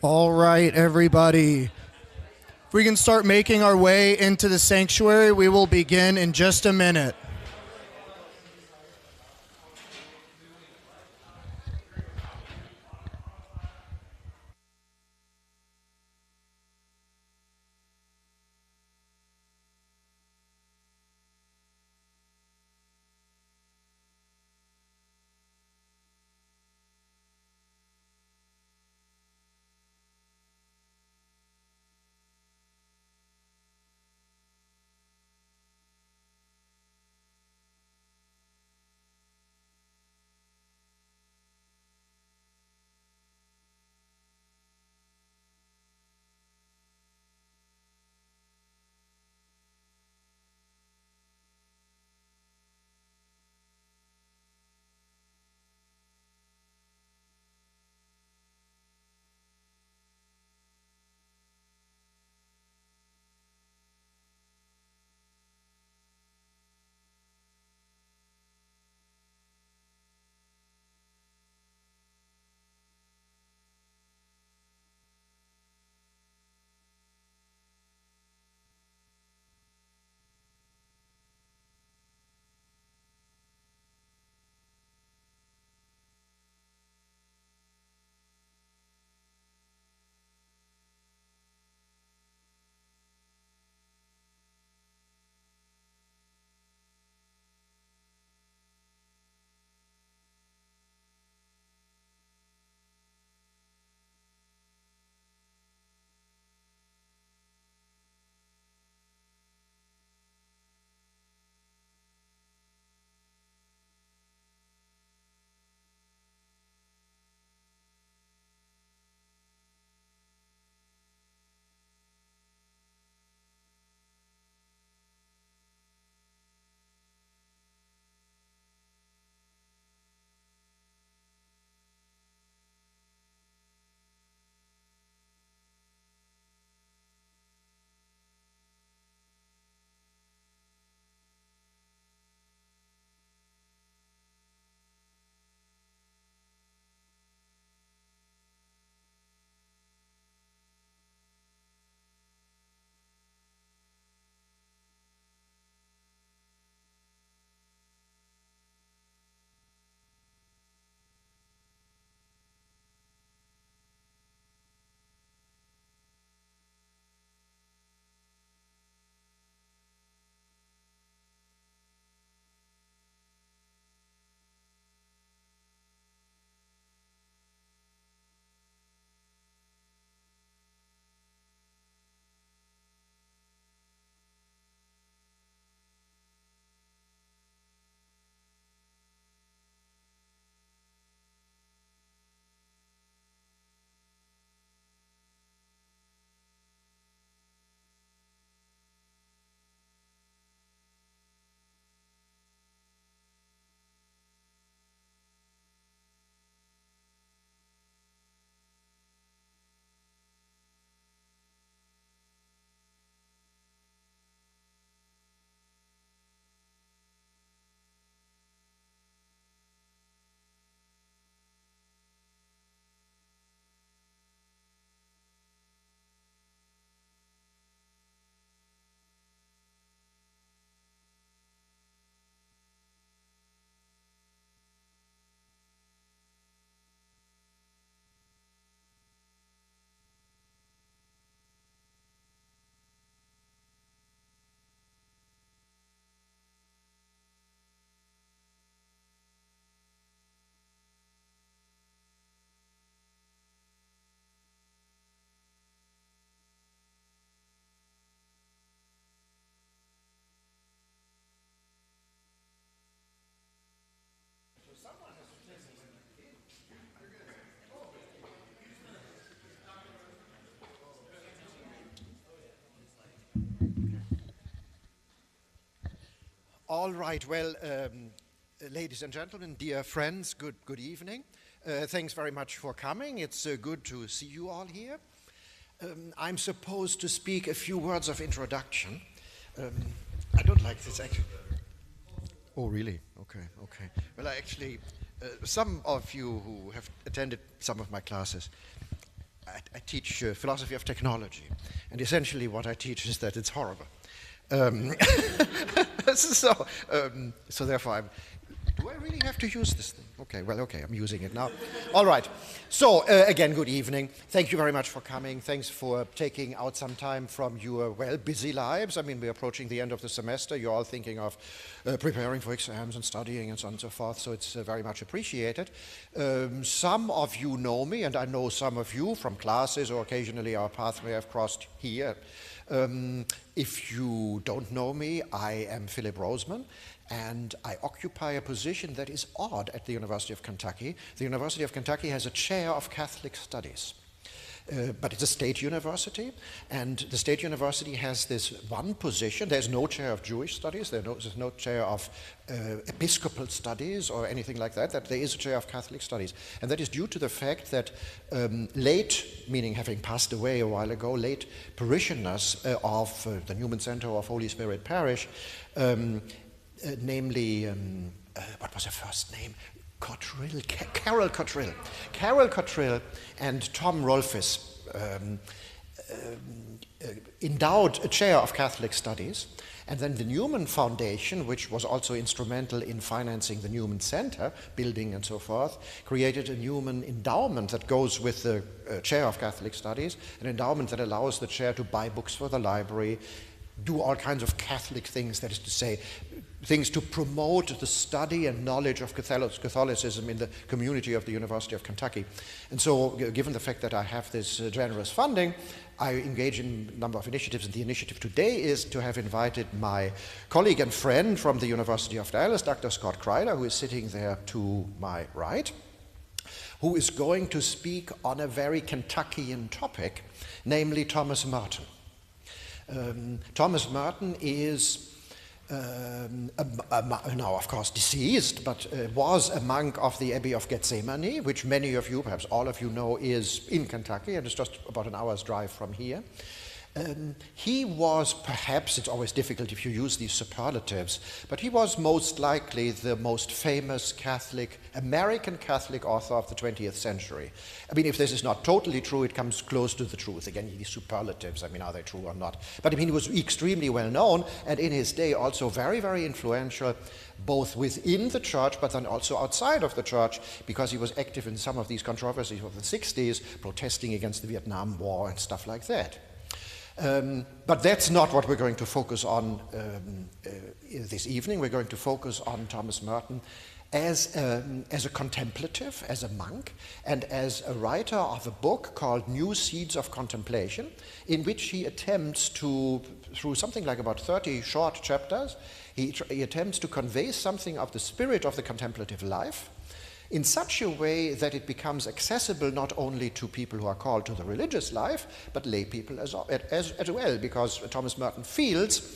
All right, everybody. If we can start making our way into the sanctuary, we will begin in just a minute. All right, well, ladies and gentlemen, dear friends, good evening. Thanks very much for coming. It's good to see you all here. I'm supposed to speak a few words of introduction. I don't like this actually. Oh, really? Okay. Well, some of you who have attended some of my classes I teach philosophy of technology, and essentially what I teach is that it's horrible. So therefore, do I really have to use this thing? Okay, well, okay, I'm using it now. All right. So, again, good evening. Thank you very much for coming. Thanks for taking out some time from your, well, busy lives. I mean, we're approaching the end of the semester. You're all thinking of preparing for exams and studying and so on and so forth, so it's very much appreciated. Some of you know me, and I know some of you from classes, or occasionally our paths may have crossed here. If you don't know me, I am Philip Roseman, and I occupy a position that is odd at the University of Kentucky. The University of Kentucky has a chair of Catholic Studies. But it's a state university, and the state university has this one position. There's no chair of Jewish studies, there's no chair of Episcopal studies or anything like that, there is a chair of Catholic studies. And that is due to the fact that late, meaning having passed away a while ago, late parishioners of the Newman Center of Holy Spirit Parish, namely, what was her first name? Carol Cottrill and Tom Rolfes endowed a chair of Catholic Studies, and then the Newman Foundation, which was also instrumental in financing the Newman Center, building and so forth, created a Newman endowment that goes with the chair of Catholic Studies, an endowment that allows the chair to buy books for the library, do all kinds of Catholic things, that is to say, things to promote the study and knowledge of Catholicism in the community of the University of Kentucky. And so, given the fact that I have this generous funding, I engage in a number of initiatives, and the initiative today is to have invited my colleague and friend from the University of Dallas, Dr. Scott Crider, who is sitting there to my right, who is going to speak on a very Kentuckian topic, namely Thomas Merton. Thomas Merton is now, of course, deceased, but was a monk of the Abbey of Gethsemane, which many of you, perhaps all of you know, is in Kentucky, and it's just about an hour's drive from here. He was perhaps, it's always difficult if you use these superlatives, but he was most likely the most famous American Catholic author of the 20th century. I mean, if this is not totally true, it comes close to the truth. Again, these superlatives, I mean, are they true or not? But I mean, he was extremely well known, and in his day also very, very influential, both within the church, but then also outside of the church, because he was active in some of these controversies of the 60s, protesting against the Vietnam War and stuff like that. But that's not what we're going to focus on this evening. We're going to focus on Thomas Merton as a contemplative, as a monk, and as a writer of a book called New Seeds of Contemplation, in which he attempts to, through something like about 30 short chapters, he attempts to convey something of the spirit of the contemplative life, in such a way that it becomes accessible not only to people who are called to the religious life, but lay people as well, because Thomas Merton feels,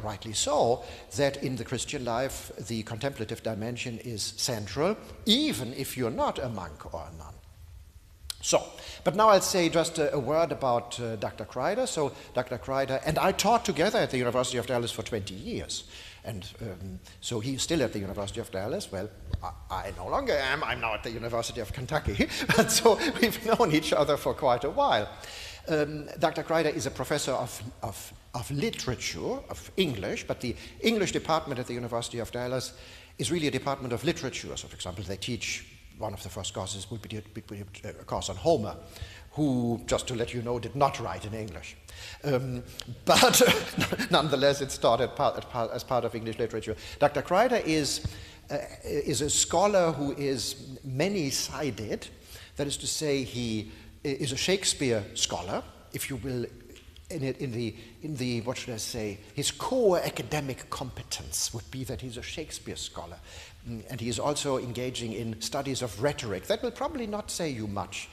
rightly so, that in the Christian life the contemplative dimension is central, even if you're not a monk or a nun. So, but now I'll say just a word about Dr. Crider. So Dr. Crider and I taught together at the University of Dallas for 20 years. And so he's still at the University of Dallas. Well, I no longer am. I'm now at the University of Kentucky. But so we've known each other for quite a while. Dr. Crider is a professor of literature, of English, but the English department at the University of Dallas is really a department of literature. So, for example, they teach, one of the first courses would be a course on Homer, who, just to let you know, did not write in English. But nonetheless, it's taught as part of English literature. Dr. Crider is a scholar who is many-sided. That is to say, he is a Shakespeare scholar, if you will, in the what should I say, his core academic competence would be that he's a Shakespeare scholar. And he is also engaging in studies of rhetoric. That will probably not say you much,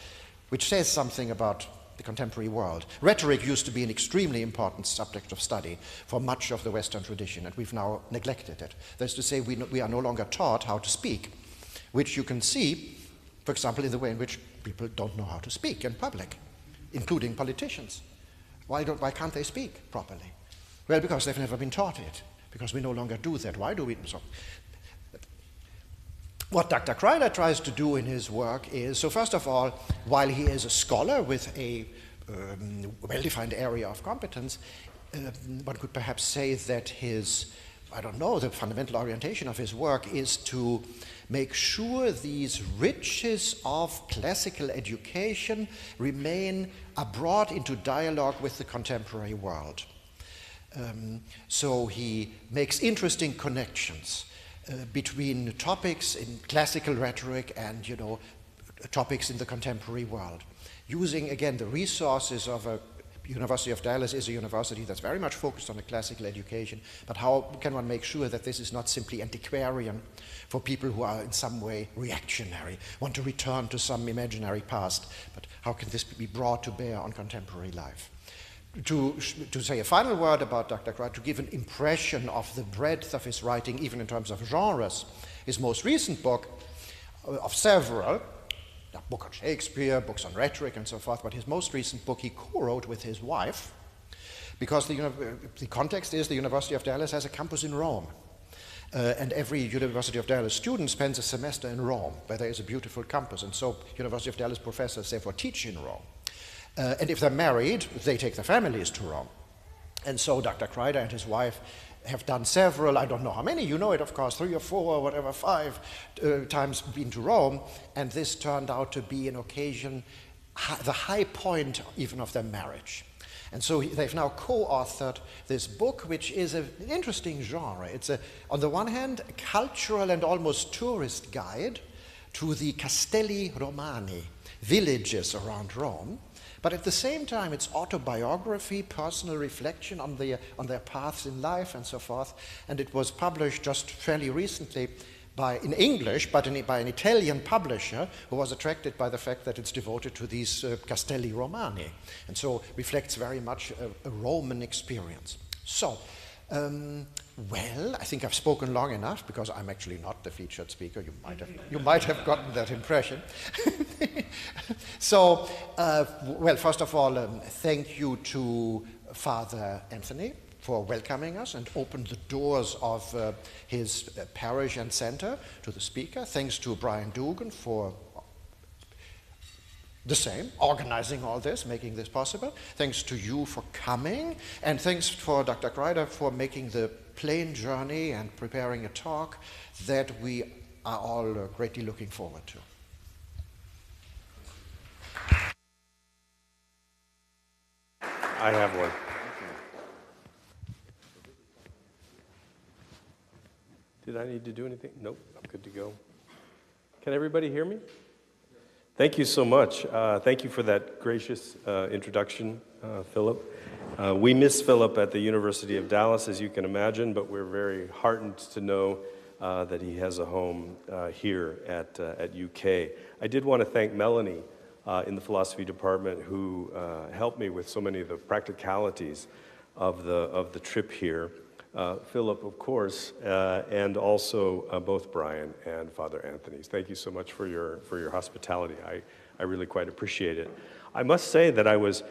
which says something about the contemporary world. Rhetoric used to be an extremely important subject of study for much of the Western tradition, and we've now neglected it. That is to say, we are no longer taught how to speak, which you can see, for example, in the way in which people don't know how to speak in public, including politicians. Why can't they speak properly? Well, because they've never been taught it, because we no longer do that. Why do we? So, What Dr. Crider tries to do in his work is, so first of all, while he is a scholar with a well-defined area of competence, one could perhaps say that his, I don't know, the fundamental orientation of his work is to make sure these riches of classical education remain brought into dialogue with the contemporary world. So he makes interesting connections between topics in classical rhetoric and, topics in the contemporary world, using, again, the resources of a University of Dallas is a university that's very much focused on a classical education, but how can one make sure that this is not simply antiquarian for people who are in some way reactionary, want to return to some imaginary past, but how can this be brought to bear on contemporary life? To say a final word about Dr. Crider, to give an impression of the breadth of his writing, even in terms of genres, his most recent book, of several, a book on Shakespeare, books on rhetoric, and so forth, but his most recent book he co-wrote with his wife, because the context is the University of Dallas has a campus in Rome. And every University of Dallas student spends a semester in Rome, where there is a beautiful campus, and so University of Dallas professors therefore teach in Rome. And if they're married, they take their families to Rome. And so Dr. Crider and his wife have done several, I don't know how many, you know it of course, 3 or 4 or whatever, 5 times been to Rome, and this turned out to be an occasion, the high point even of their marriage. And so they've now co-authored this book, which is an interesting genre. It's, on the one hand, a cultural and almost tourist guide to the Castelli Romani, villages around Rome, but at the same time it's autobiography, personal reflection on their paths in life and so forth. And it was published just fairly recently in English, but by an Italian publisher who was attracted by the fact that it's devoted to these Castelli Romani, and so reflects very much a Roman experience. So, well, I think I've spoken long enough because I'm actually not the featured speaker. You might have gotten that impression. So, well, first of all, thank you to Father Anthony for welcoming us and opened the doors of his parish and center to the speaker. Thanks to Brian Dugan for the same, organizing all this, making this possible. Thanks to you for coming, and thanks for Dr. Crider for making the plane journey and preparing a talk that we are all greatly looking forward to. I have one. Did I need to do anything? Nope, I'm good to go. Can everybody hear me? Thank you so much. Thank you for that gracious introduction, Philip. We miss Philip at the University of Dallas, as you can imagine, but we're very heartened to know that he has a home here at UK. I did want to thank Melanie in the philosophy department who helped me with so many of the practicalities of the trip here. Philip, of course, and also both Brian and Father Anthony. Thank you so much for your hospitality. I really quite appreciate it. I must say that I was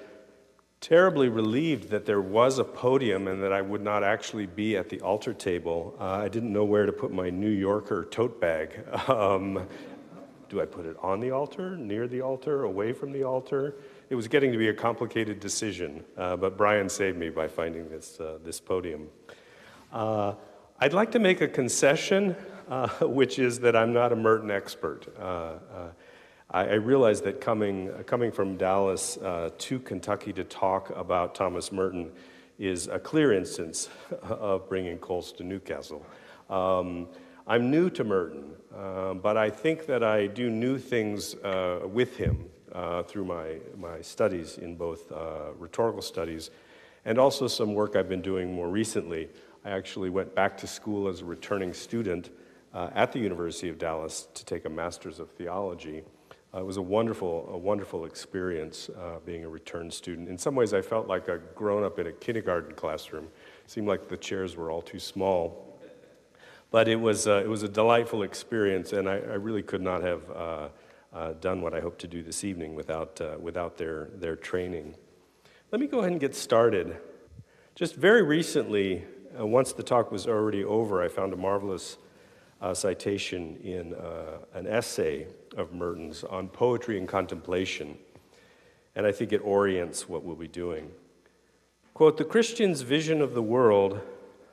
terribly relieved that there was a podium and that I would not actually be at the altar table. I didn't know where to put my New Yorker tote bag. Do I put it on the altar, near the altar, away from the altar? It was getting to be a complicated decision, but Brian saved me by finding this podium. I'd like to make a concession, which is that I'm not a Merton expert. I realize that coming from Dallas to Kentucky to talk about Thomas Merton is a clear instance of bringing coals to Newcastle. I'm new to Merton, but I think that I do new things with him through my studies in both rhetorical studies and also some work I've been doing more recently. I actually went back to school as a returning student at the University of Dallas to take a master's of theology. It was a wonderful experience being a return student. In some ways, I felt like a grown-up in a kindergarten classroom. It seemed like the chairs were all too small. But it was a delightful experience, and I really could not have done what I hope to do this evening without their training. Let me go ahead and get started. Just very recently, once the talk was already over, I found a marvelous citation in an essay of Merton's on poetry and contemplation, and I think it orients what we'll be doing. Quote, "The Christian's vision of the world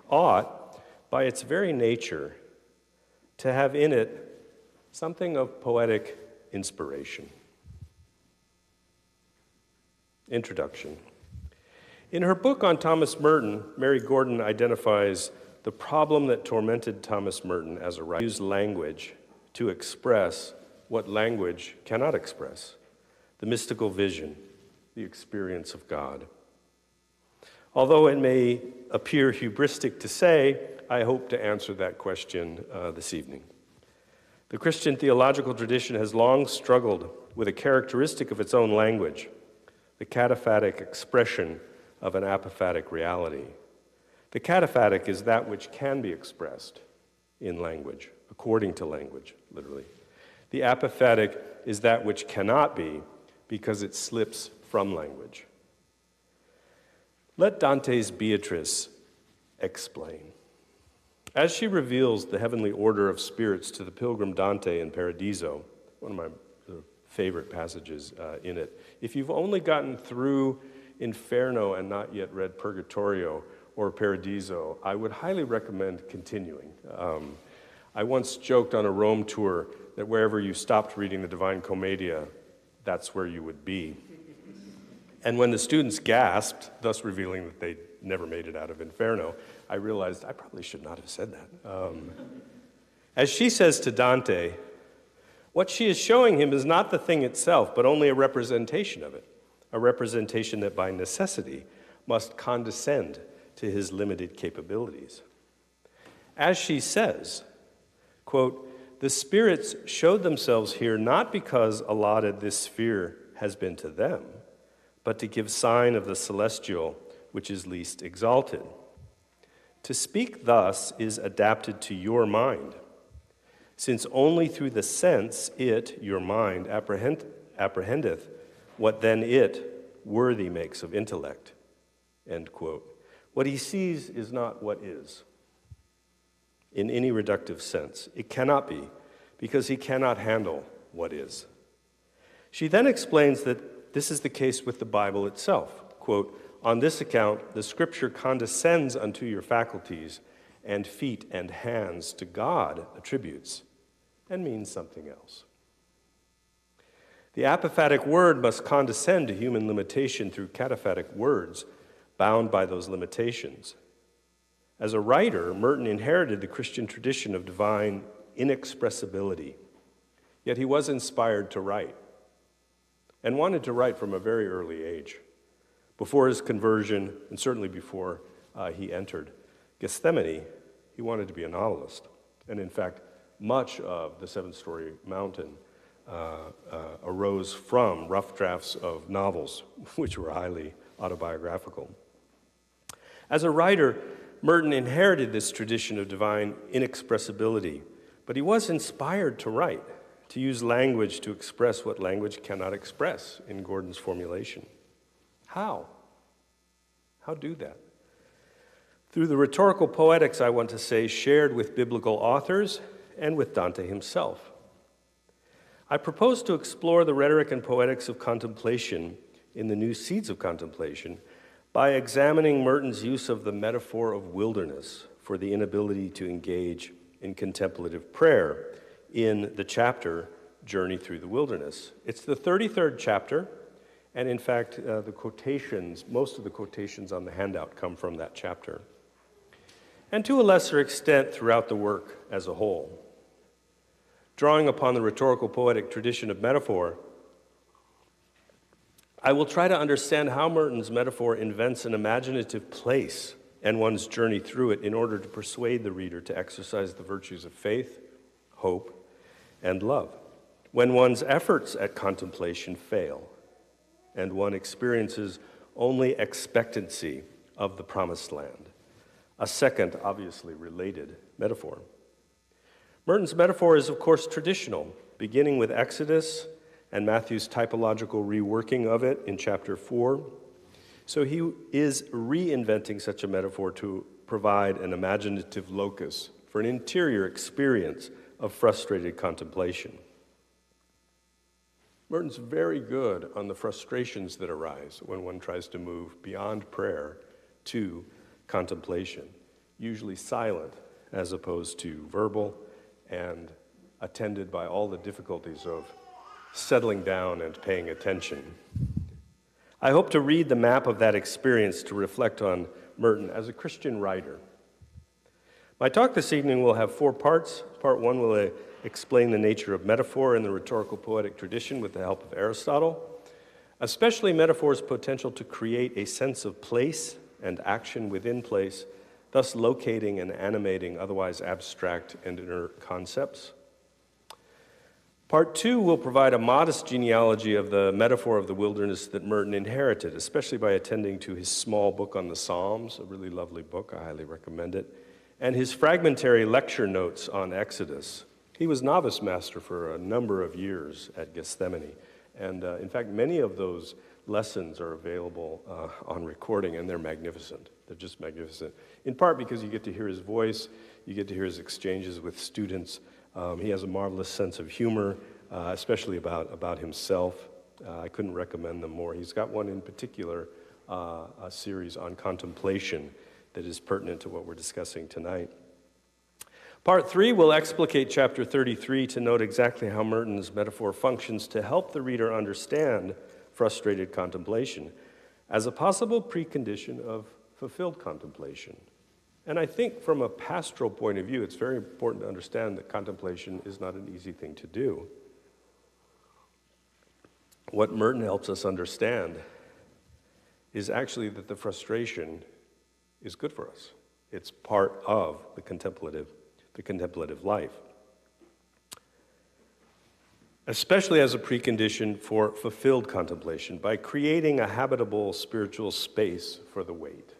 ought, by its very nature, to have in it something of poetic inspiration." Introduction. In her book on Thomas Merton, Mary Gordon identifies the problem that tormented Thomas Merton as a writer. He used language to express what language cannot express, the mystical vision, the experience of God. Although it may appear hubristic to say, I hope to answer that question this evening. The Christian theological tradition has long struggled with a characteristic of its own language, the cataphatic expression of an apophatic reality. The cataphatic is that which can be expressed in language, according to language, literally. The apophatic is that which cannot be because it slips from language. Let Dante's Beatrice explain. As she reveals the heavenly order of spirits to the pilgrim Dante in Paradiso, one of my favorite passages in it, if you've only gotten through Inferno and not yet read Purgatorio or Paradiso, I would highly recommend continuing. I once joked on a Rome tour that wherever you stopped reading the Divine Commedia, that's where you would be. And when the students gasped, thus revealing that they'd never made it out of Inferno, I realized I probably should not have said that. As she says to Dante, what she is showing him is not the thing itself, but only a representation of it, a representation that by necessity must condescend to his limited capabilities. As she says, quote, "The spirits showed themselves here not because allotted this sphere has been to them, but to give sign of the celestial which is least exalted. To speak thus is adapted to your mind, since only through the sense it, your mind, apprehendeth what then it worthy makes of intellect." End quote. What he sees is not what is, in any reductive sense. It cannot be, because he cannot handle what is. She then explains that this is the case with the Bible itself. Quote, "On this account, the Scripture condescends unto your faculties, and feet and hands to God attributes, and means something else." The apophatic word must condescend to human limitation through cataphatic words, bound by those limitations. As a writer, Merton inherited the Christian tradition of divine inexpressibility, yet he was inspired to write, and wanted to write from a very early age. Before his conversion, and certainly before he entered Gethsemane, he wanted to be a novelist. And in fact, much of the Seven-Story Mountain arose from rough drafts of novels, which were highly autobiographical. As a writer, Merton inherited this tradition of divine inexpressibility, but he was inspired to write, to use language to express what language cannot express, in Gordon's formulation. How? How do that? Through the rhetorical poetics, I want to say, shared with biblical authors and with Dante himself. I propose to explore the rhetoric and poetics of contemplation in the new Seeds of Contemplation by examining Merton's use of the metaphor of wilderness for the inability to engage in contemplative prayer in the chapter, Journey Through the Wilderness. It's the 33rd chapter, and in fact, the quotations, most of the quotations on the handout come from that chapter. And to a lesser extent throughout the work as a whole. Drawing upon the rhetorical poetic tradition of metaphor, I will try to understand how Merton's metaphor invents an imaginative place and one's journey through it in order to persuade the reader to exercise the virtues of faith, hope, and love. When one's efforts at contemplation fail, and one experiences only expectancy of the promised land, a second, obviously related metaphor. Merton's metaphor is, of course, traditional, beginning with Exodus and Matthew's typological reworking of it in chapter 4. So he is reinventing such a metaphor to provide an imaginative locus for an interior experience of frustrated contemplation. Merton's very good on the frustrations that arise when one tries to move beyond prayer to contemplation, usually silent as opposed to verbal and attended by all the difficulties of settling down and paying attention. I hope to read the map of that experience to reflect on Merton as a Christian writer. My talk this evening will have 4 parts. Part 1 will explain the nature of metaphor in the rhetorical poetic tradition with the help of Aristotle, especially metaphor's potential to create a sense of place and action within place, thus locating and animating otherwise abstract and inner concepts. Part 2 will provide a modest genealogy of the metaphor of the wilderness that Merton inherited, especially by attending to his small book on the Psalms, a really lovely book, I highly recommend it, and his fragmentary lecture notes on Exodus. He was novice master for a number of years at Gethsemane, and in fact, many of those lessons are available on recording, and they're magnificent. They're just magnificent, in part because you get to hear his voice, you get to hear his exchanges with students. He has a marvelous sense of humor, especially about himself. I couldn't recommend them more. He's got one in particular, a series on contemplation that is pertinent to what we're discussing tonight. Part 3 will explicate chapter 33 to note exactly how Merton's metaphor functions to help the reader understand frustrated contemplation as a possible precondition of fulfilled contemplation. And I think from a pastoral point of view, it's very important to understand that contemplation is not an easy thing to do. What Merton helps us understand is actually that the frustration is good for us. It's part of the contemplative life, especially as a precondition for fulfilled contemplation by creating a habitable spiritual space for the wait.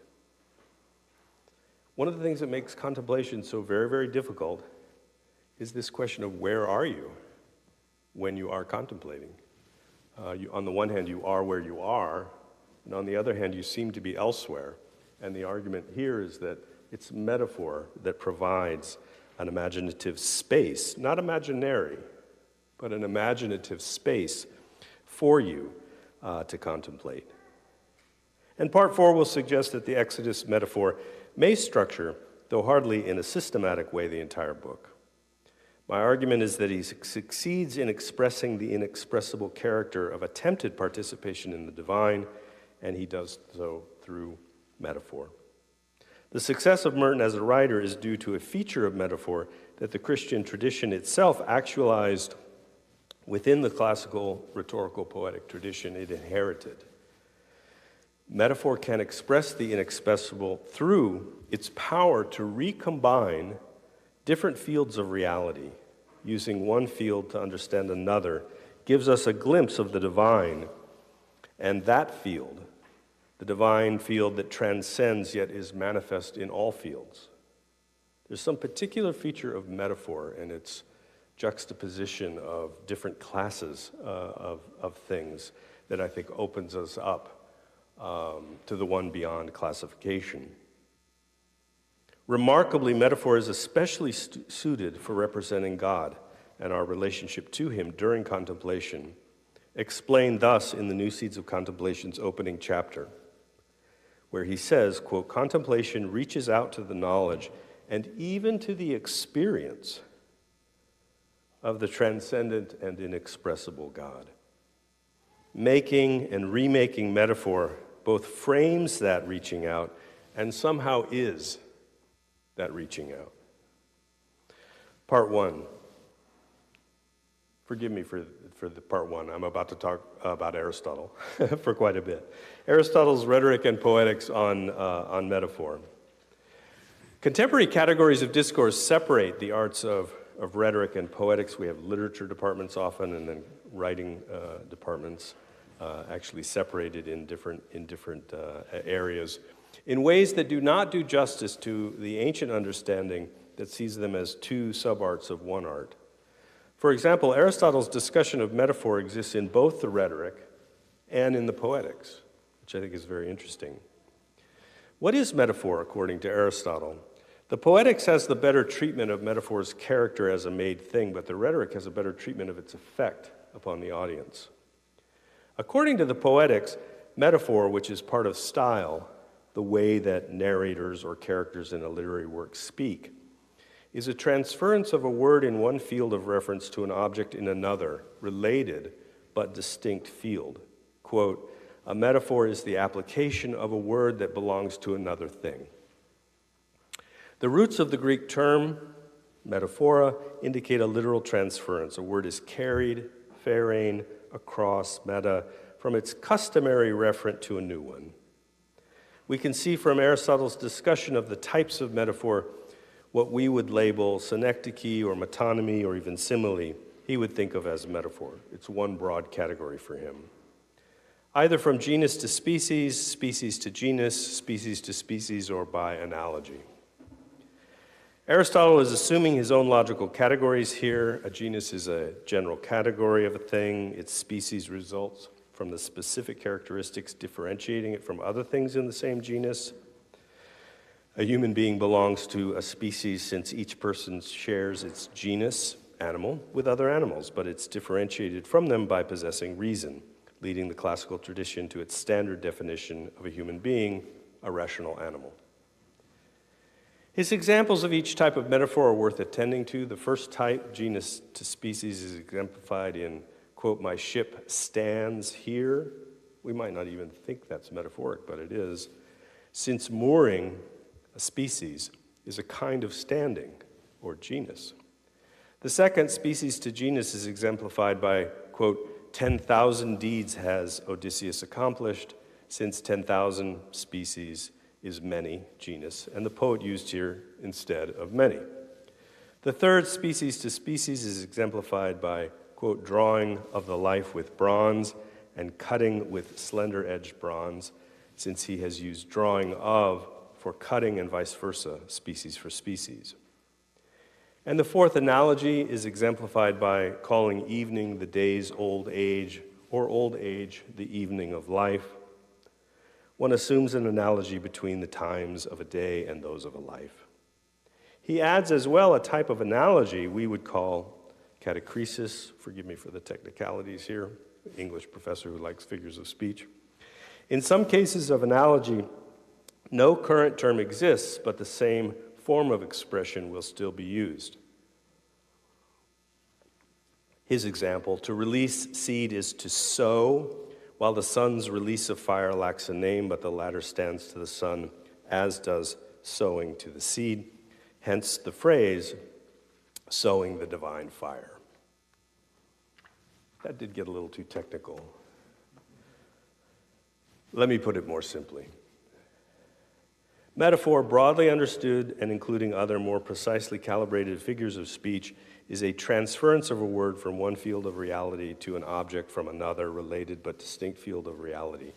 One of the things that makes contemplation so very, very difficult is this question of where are you when you are contemplating? On the one hand, you are where you are, and on the other hand, you seem to be elsewhere. And the argument here is that it's metaphor that provides an imaginative space, not imaginary, but an imaginative space for you to contemplate. And part 4 will suggest that the Exodus metaphor may structure, though hardly in a systematic way, the entire book. My argument is that he succeeds in expressing the inexpressible character of attempted participation in the divine, and he does so through metaphor. The success of Merton as a writer is due to a feature of metaphor that the Christian tradition itself actualized within the classical rhetorical poetic tradition it inherited. Metaphor can express the inexpressible through its power to recombine different fields of reality. Using one field to understand another gives us a glimpse of the divine, and that field, the divine field that transcends yet is manifest in all fields. There's some particular feature of metaphor and its juxtaposition of different classes of things that I think opens us up to the one beyond classification. Remarkably, metaphor is especially suited for representing God and our relationship to Him during contemplation, explained thus in the New Seeds of Contemplation's opening chapter, where he says, quote, "Contemplation reaches out to the knowledge and even to the experience of the transcendent and inexpressible God. Making and remaking metaphor both frames that reaching out and somehow is that reaching out." Part 1. Forgive me for the part 1. I'm about to talk about Aristotle for quite a bit. Aristotle's Rhetoric and Poetics on metaphor. Contemporary categories of discourse separate the arts of rhetoric and poetics. We have literature departments often, and then writing departments actually separated in different areas, in ways that do not do justice to the ancient understanding that sees them as two subarts of one art. For example, Aristotle's discussion of metaphor exists in both the rhetoric and in the poetics, which I think is very interesting. What is metaphor, according to Aristotle? The Poetics has the better treatment of metaphor's character as a made thing, but the Rhetoric has a better treatment of its effect upon the audience. According to the Poetics, metaphor, which is part of style, the way that narrators or characters in a literary work speak, is a transference of a word in one field of reference to an object in another, related but distinct field. Quote, a metaphor is the application of a word that belongs to another thing. The roots of the Greek term, metaphora, indicate a literal transference. A word is carried, pharein, across, meta, from its customary referent to a new one. We can see from Aristotle's discussion of the types of metaphor what we would label synecdoche or metonymy or even simile, he would think of as a metaphor. It's one broad category for him. Either from genus to species, species to genus, species to species, or by analogy. Aristotle is assuming his own logical categories here. A genus is a general category of a thing. Its species results from the specific characteristics differentiating it from other things in the same genus. A human being belongs to a species since each person shares its genus, animal, with other animals, but it's differentiated from them by possessing reason, leading the classical tradition to its standard definition of a human being, a rational animal. His examples of each type of metaphor are worth attending to. The first type, genus to species, is exemplified in, quote, my ship stands here. We might not even think that's metaphoric, but it is. Since mooring, a species, is a kind of standing, or genus. The second, species to genus, is exemplified by, quote, 10,000 deeds has Odysseus accomplished, since 10,000 species is many, genus, and the poet used here instead of many. The third, species to species, is exemplified by, quote, drawing of the life with bronze and cutting with slender-edged bronze, since he has used drawing of for cutting and vice versa, species for species. And the fourth analogy is exemplified by calling evening the day's old age, or old age the evening of life. One assumes an analogy between the times of a day and those of a life. He adds as well a type of analogy we would call catachresis. Forgive me for the technicalities here, English professor who likes figures of speech. In some cases of analogy, no current term exists, but the same form of expression will still be used. His example, to release seed is to sow, while the sun's release of fire lacks a name, but the latter stands to the sun, as does sowing to the seed. Hence the phrase, sowing the divine fire. That did get a little too technical. Let me put it more simply. Metaphor, broadly understood and including other more precisely calibrated figures of speech, is a transference of a word from one field of reality to an object from another related but distinct field of reality,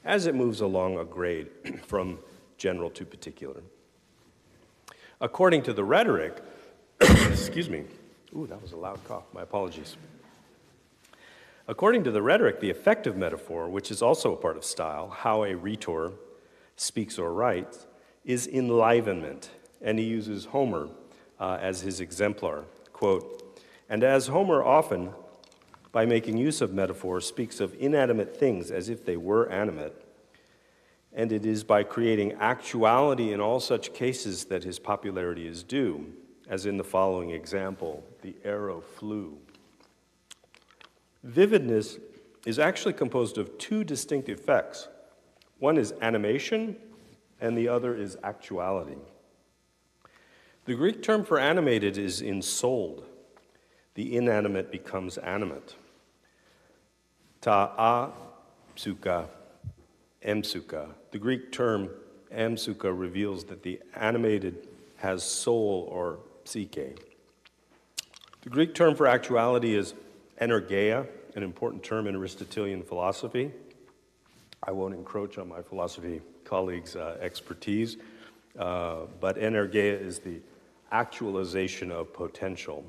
as it moves along a grade from general to particular. According to the Rhetoric, excuse me, ooh, that was a loud cough, my apologies. According to the Rhetoric, the effective metaphor, which is also a part of style, how a rhetor speaks or writes, is enlivenment, and he uses Homer as his exemplar. Quote, and as Homer often, by making use of metaphor, speaks of inanimate things as if they were animate, and it is by creating actuality in all such cases that his popularity is due, as in the following example, the arrow flew. Vividness is actually composed of two distinct effects. One is animation, and the other is actuality. The Greek term for animated is ensouled. The inanimate becomes animate. Ta psuka, emsuka. The Greek term emsuka reveals that the animated has soul or psyche. The Greek term for actuality is energeia, an important term in Aristotelian philosophy. I won't encroach on my philosophy colleagues' expertise, but energeia is the actualization of potential.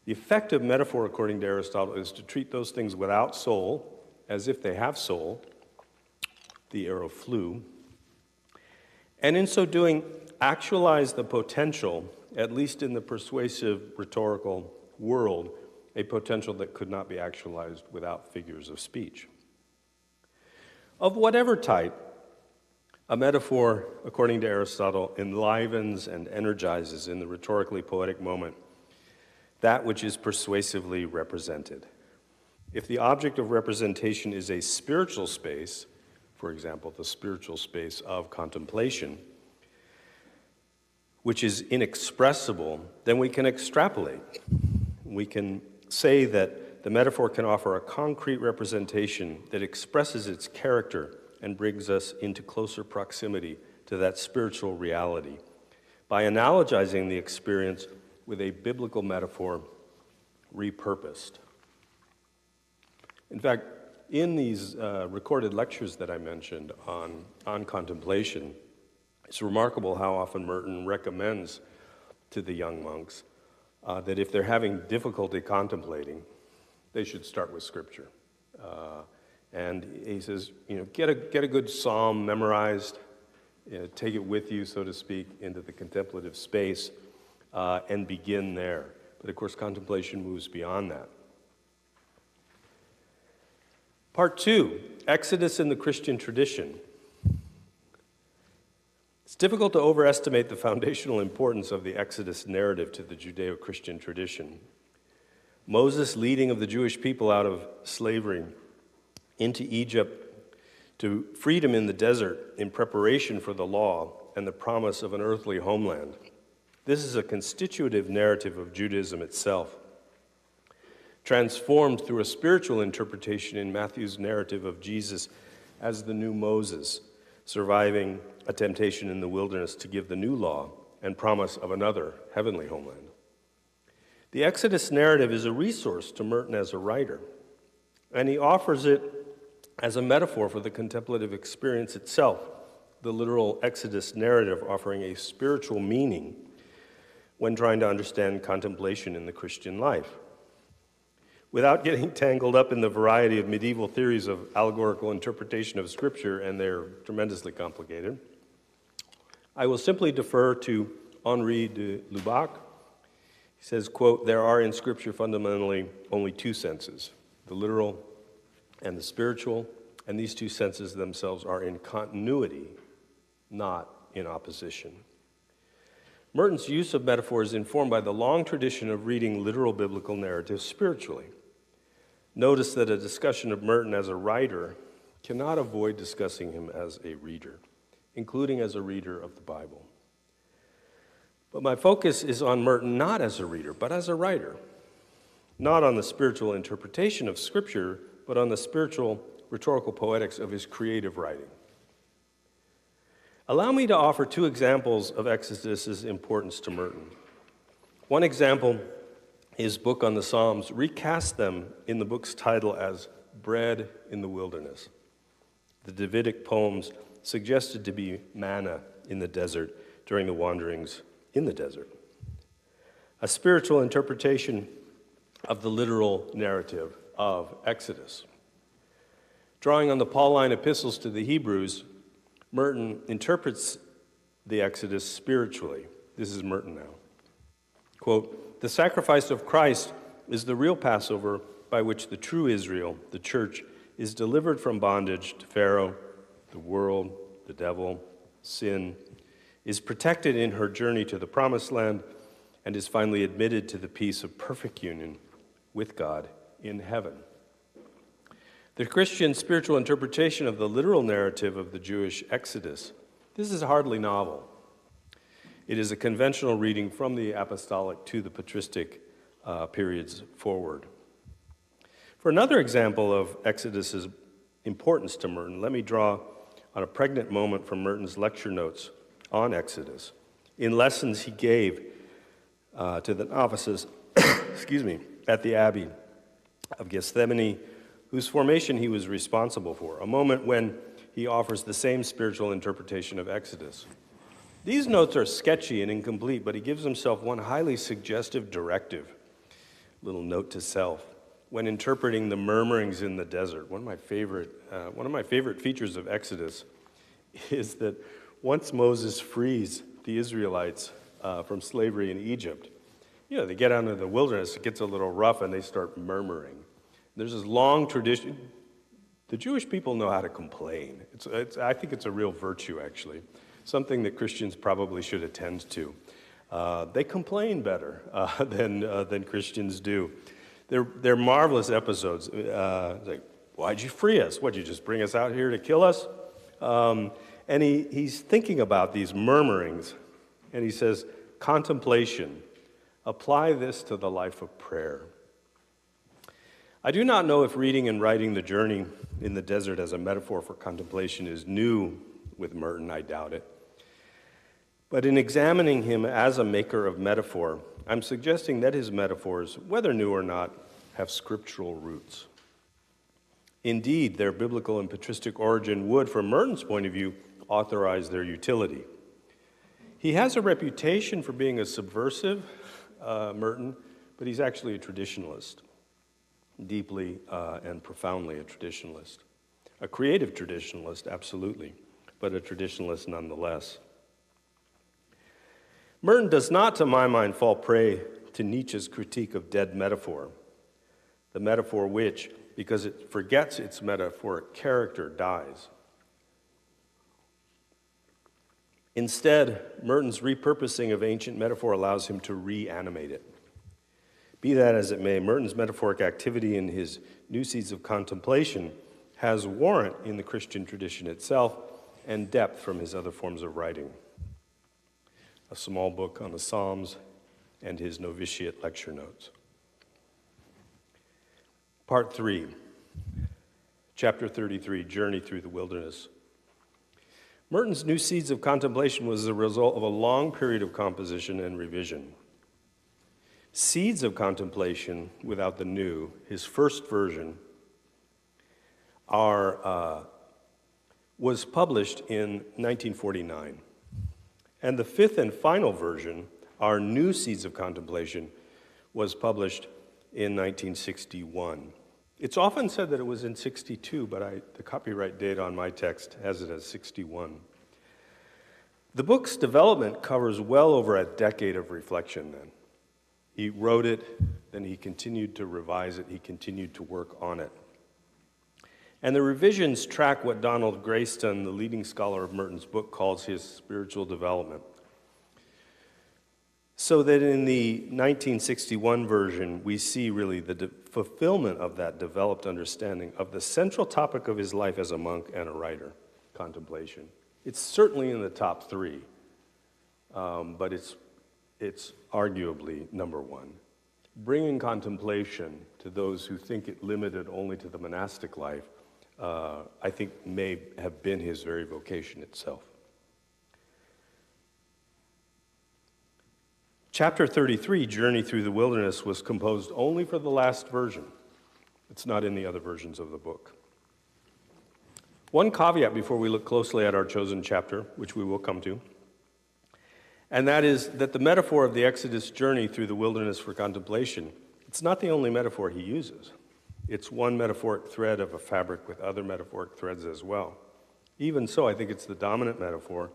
The effect of metaphor, according to Aristotle, is to treat those things without soul as if they have soul. The arrow flew. and in so doing, actualize the potential, at least in the persuasive rhetorical world, a potential that could not be actualized without figures of speech. Of whatever type, a metaphor, according to Aristotle, enlivens and energizes in the rhetorically poetic moment that which is persuasively represented. If the object of representation is a spiritual space, for example, the spiritual space of contemplation, which is inexpressible, then we can extrapolate. We can say that the metaphor can offer a concrete representation that expresses its character and brings us into closer proximity to that spiritual reality by analogizing the experience with a biblical metaphor repurposed. In fact, in these recorded lectures that I mentioned on contemplation, it's remarkable how often Merton recommends to the young monks that if they're having difficulty contemplating, they should start with Scripture. And he says, get a good psalm memorized, take it with you, so to speak, into the contemplative space, and begin there. But of course, contemplation moves beyond that. Part 2, Exodus in the Christian tradition. It's difficult to overestimate the foundational importance of the Exodus narrative to the Judeo-Christian tradition. Moses' leading of the Jewish people out of slavery into Egypt to freedom in the desert in preparation for the law and the promise of an earthly homeland. This is a constitutive narrative of Judaism itself, transformed through a spiritual interpretation in Matthew's narrative of Jesus as the new Moses, surviving a temptation in the wilderness to give the new law and promise of another heavenly homeland. The Exodus narrative is a resource to Merton as a writer, and he offers it as a metaphor for the contemplative experience itself, the literal Exodus narrative offering a spiritual meaning when trying to understand contemplation in the Christian life. Without getting tangled up in the variety of medieval theories of allegorical interpretation of Scripture, and they're tremendously complicated, I will simply defer to Henri de Lubac. He says, quote, "There are in Scripture fundamentally only two senses, the literal and the spiritual, and these two senses themselves are in continuity, not in opposition." Merton's use of metaphor is informed by the long tradition of reading literal biblical narratives spiritually. Notice that a discussion of Merton as a writer cannot avoid discussing him as a reader, including as a reader of the Bible. But my focus is on Merton not as a reader, but as a writer, not on the spiritual interpretation of Scripture, but on the spiritual rhetorical poetics of his creative writing. Allow me to offer two examples of Exodus's importance to Merton. One example, his book on the Psalms, recasts them in the book's title as Bread in the Wilderness. The Davidic poems suggested to be manna in the desert during the wanderings in the desert. A spiritual interpretation of the literal narrative of Exodus. Drawing on the Pauline epistles to the Hebrews, Merton interprets the Exodus spiritually. This is Merton now. Quote, "The sacrifice of Christ is the real Passover by which the true Israel, the church, is delivered from bondage to Pharaoh, the world, the devil, sin, is protected in her journey to the promised land, and is finally admitted to the peace of perfect union with God in heaven." The Christian spiritual interpretation of the literal narrative of the Jewish Exodus, this is hardly novel. It is a conventional reading from the apostolic to the patristic periods forward. For another example of Exodus's importance to Merton, let me draw on a pregnant moment from Merton's lecture notes on Exodus in lessons he gave to the novices at the Abbey of Gethsemane, whose formation he was responsible for, a moment when he offers the same spiritual interpretation of Exodus. These notes are sketchy and incomplete, but he gives himself one highly suggestive directive, little note to self, when interpreting the murmurings in the desert. One of my favorite features of Exodus is that once Moses frees the Israelites from slavery in Egypt, they get out into the wilderness, it gets a little rough, and they start murmuring. There's this long tradition. The Jewish people know how to complain. I think it's a real virtue, actually, something that Christians probably should attend to. They complain better than Christians do. They're marvelous episodes. Like, why'd you free us? What'd you just bring us out here to kill us? And he's thinking about these murmurings, and he says, contemplation. Apply this to the life of prayer. I do not know if reading and writing the journey in the desert as a metaphor for contemplation is new with Merton. I doubt it. But in examining him as a maker of metaphor, I'm suggesting that his metaphors, whether new or not, have scriptural roots. Indeed, their biblical and patristic origin would, from Merton's point of view, authorize their utility. He has a reputation for being a subversive, Merton, but he's actually a traditionalist, deeply and profoundly a traditionalist. A creative traditionalist, absolutely, but a traditionalist nonetheless. Merton does not, to my mind, fall prey to Nietzsche's critique of dead metaphor, the metaphor which, because it forgets its metaphoric character, dies. Instead, Merton's repurposing of ancient metaphor allows him to reanimate it. Be that as it may, Merton's metaphoric activity in his New Seeds of Contemplation has warrant in the Christian tradition itself and depth from his other forms of writing. A small book on the Psalms and his novitiate lecture notes. Part 3, Chapter 33, Journey Through the Wilderness. Merton's New Seeds of Contemplation was the result of a long period of composition and revision. Seeds of Contemplation, without the new, his first version, was published in 1949. And the fifth and final version, our New Seeds of Contemplation, was published in 1961. It's often said that it was in 62, but the copyright date on my text has it as 61. The book's development covers well over a decade of reflection then. He wrote it, then he continued to revise it, he continued to work on it. And the revisions track what Donald Grayston, the leading scholar of Merton's book, calls his spiritual development. So that in the 1961 version, we see really the fulfillment of that developed understanding of the central topic of his life as a monk and a writer, contemplation. It's certainly in the top three, but it's arguably number one. Bringing contemplation to those who think it limited only to the monastic life, I think may have been his very vocation itself. Chapter 33, Journey Through the Wilderness, was composed only for the last version. It's not in the other versions of the book. One caveat before we look closely at our chosen chapter, which we will come to, and that is that the metaphor of the Exodus journey through the wilderness for contemplation, it's not the only metaphor he uses. It's one metaphoric thread of a fabric with other metaphoric threads as well. Even so, I think it's the dominant metaphor.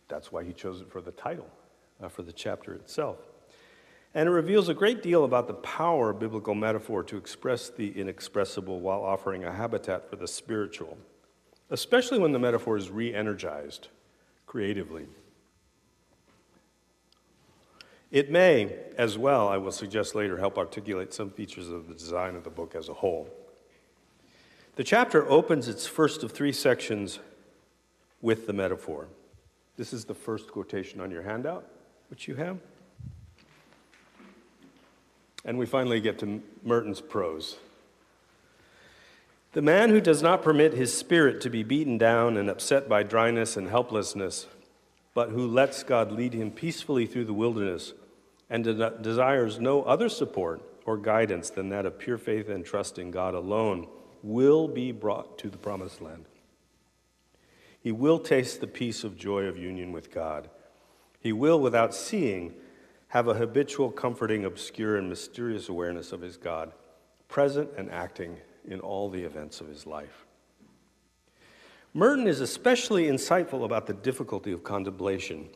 That's why he chose it for the title, for the chapter itself. And it reveals a great deal about the power of biblical metaphor to express the inexpressible while offering a habitat for the spiritual, especially when the metaphor is re-energized creatively. It may, as well, I will suggest later, help articulate some features of the design of the book as a whole. The chapter opens its first of three sections with the metaphor. This is the first quotation on your handout, which you have. And we finally get to Merton's prose. The man who does not permit his spirit to be beaten down and upset by dryness and helplessness, but who lets God lead him peacefully through the wilderness and desires no other support or guidance than that of pure faith and trust in God alone, will be brought to the promised land. He will taste the peace of joy of union with God. He will, without seeing, have a habitual, comforting, obscure, and mysterious awareness of his God, present and acting in all the events of his life. Merton is especially insightful about the difficulty of contemplation,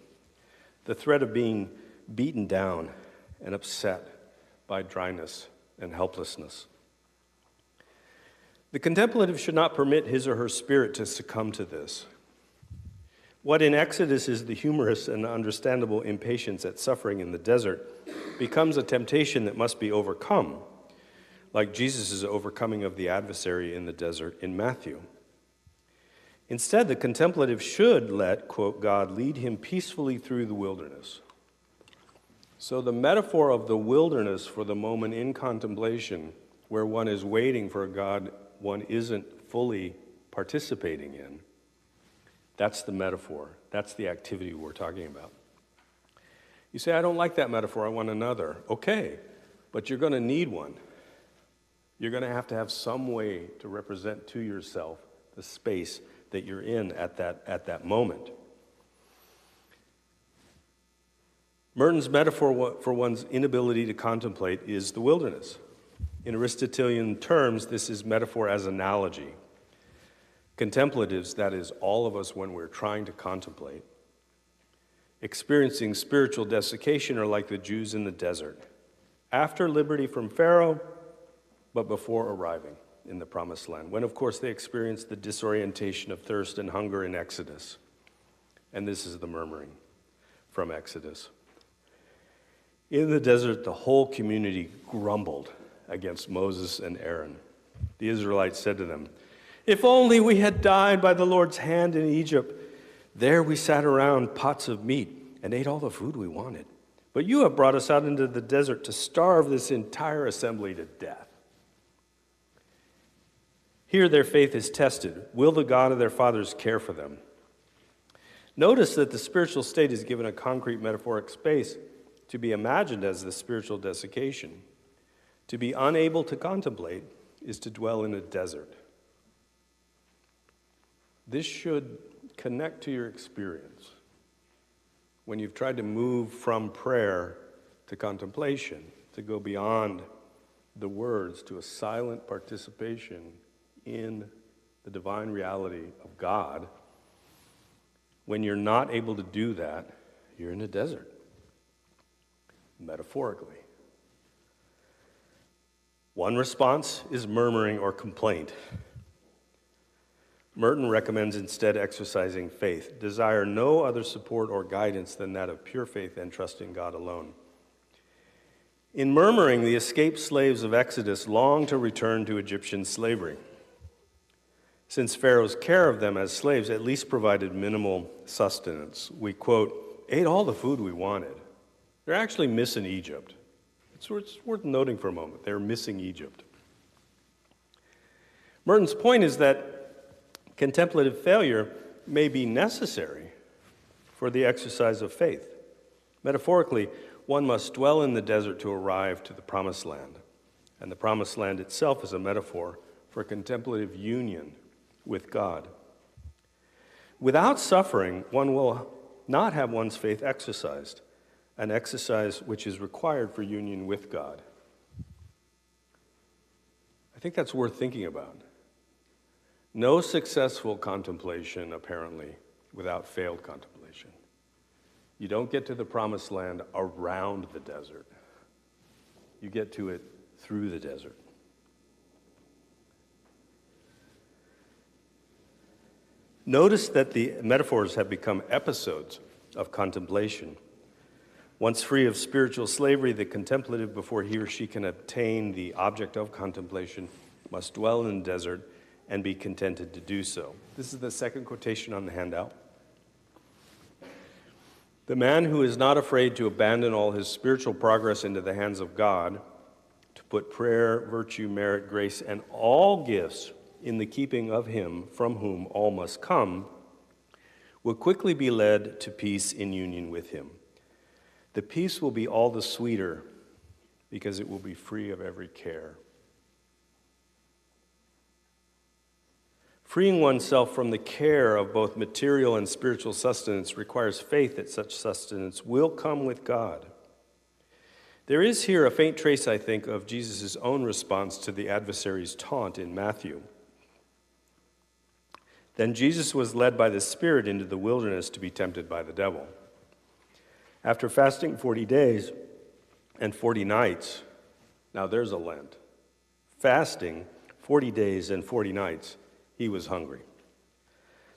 the threat of being beaten down and upset by dryness and helplessness. The contemplative should not permit his or her spirit to succumb to this. What in Exodus is the humorous and understandable impatience at suffering in the desert becomes a temptation that must be overcome, like Jesus' overcoming of the adversary in the desert in Matthew. Instead, the contemplative should let, quote, God lead him peacefully through the wilderness. So the metaphor of the wilderness for the moment in contemplation, where one is waiting for a God one isn't fully participating in, that's the metaphor. That's the activity we're talking about. You say, I don't like that metaphor, I want another. Okay, but you're going to need one. You're going to have some way to represent to yourself the space that you're in at that moment. Merton's metaphor for one's inability to contemplate is the wilderness. In Aristotelian terms, this is metaphor as analogy. Contemplatives, that is, all of us when we're trying to contemplate, experiencing spiritual desiccation are like the Jews in the desert, after liberty from Pharaoh, but before arriving in the Promised Land, when, of course, they experienced the disorientation of thirst and hunger in Exodus. And this is the murmuring from Exodus. In the desert, the whole community grumbled against Moses and Aaron. The Israelites said to them, if only we had died by the Lord's hand in Egypt. There we sat around pots of meat and ate all the food we wanted. But you have brought us out into the desert to starve this entire assembly to death. Here their faith is tested. Will the God of their fathers care for them? Notice that the spiritual state is given a concrete metaphoric space to be imagined as the spiritual desiccation. To be unable to contemplate is to dwell in a desert. This should connect to your experience when you've tried to move from prayer to contemplation, to go beyond the words to a silent participation in the divine reality of God. When you're not able to do that, you're in a desert, metaphorically. One response is murmuring or complaint. Merton recommends instead exercising faith. Desire no other support or guidance than that of pure faith and trust in God alone. In murmuring, the escaped slaves of Exodus long to return to Egyptian slavery, since Pharaoh's care of them as slaves at least provided minimal sustenance. We, quote, ate all the food we wanted. They're actually missing Egypt. It's worth noting for a moment. They're missing Egypt. Merton's point is that contemplative failure may be necessary for the exercise of faith. Metaphorically, one must dwell in the desert to arrive to the Promised Land. And the Promised Land itself is a metaphor for contemplative union with God. Without suffering, one will not have one's faith exercised, an exercise which is required for union with God. I think that's worth thinking about. No successful contemplation, apparently, without failed contemplation. You don't get to the Promised Land around the desert. You get to it through the desert. Notice that the metaphors have become episodes of contemplation. Once free of spiritual slavery, the contemplative, before he or she can obtain the object of contemplation, must dwell in the desert and be contented to do so. This is the second quotation on the handout. The man who is not afraid to abandon all his spiritual progress into the hands of God, to put prayer, virtue, merit, grace, and all gifts in the keeping of him from whom all must come, will quickly be led to peace in union with him. The peace will be all the sweeter because it will be free of every care. Freeing oneself from the care of both material and spiritual sustenance requires faith that such sustenance will come with God. There is here a faint trace, I think, of Jesus' own response to the adversary's taunt in Matthew. Then Jesus was led by the Spirit into the wilderness to be tempted by the devil. After fasting 40 days and 40 nights, now there's a Lent, fasting 40 days and 40 nights, he was hungry.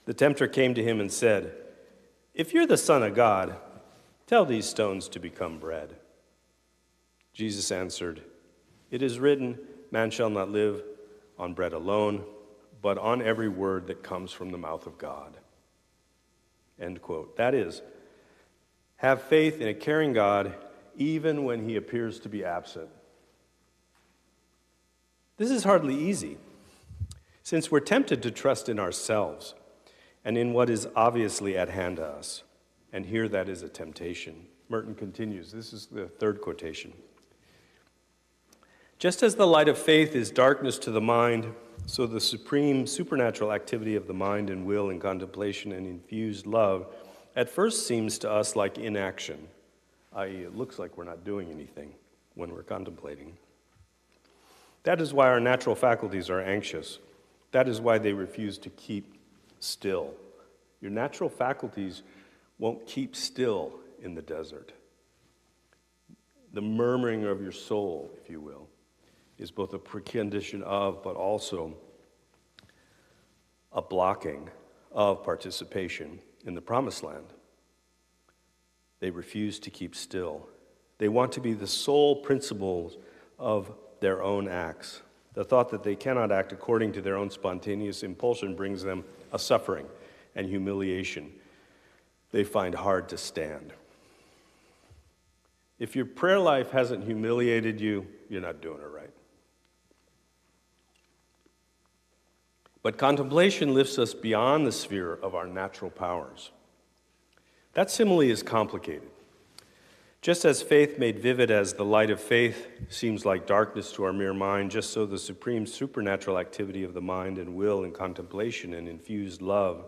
The tempter came to him and said, "If you're the Son of God, tell these stones to become bread." Jesus answered, "It is written, man shall not live on bread alone, but on every word that comes from the mouth of God." End quote. That is, have faith in a caring God even when he appears to be absent. This is hardly easy, since we're tempted to trust in ourselves and in what is obviously at hand to us. And here that is a temptation. Merton continues. This is the third quotation. Just as the light of faith is darkness to the mind, so the supreme supernatural activity of the mind and will in contemplation and infused love at first seems to us like inaction, i.e., it looks like we're not doing anything when we're contemplating. That is why our natural faculties are anxious. That is why they refuse to keep still. Your natural faculties won't keep still in the desert. The murmuring of your soul, if you will, is both a precondition of, but also a blocking of participation in the promised land. They refuse to keep still. They want to be the sole principles of their own acts. The thought that they cannot act according to their own spontaneous impulsion brings them a suffering and humiliation they find hard to stand. If your prayer life hasn't humiliated you, you're not doing it right. But contemplation lifts us beyond the sphere of our natural powers. That simile is complicated. Just as faith made vivid as the light of faith seems like darkness to our mere mind, just so the supreme supernatural activity of the mind and will in contemplation and infused love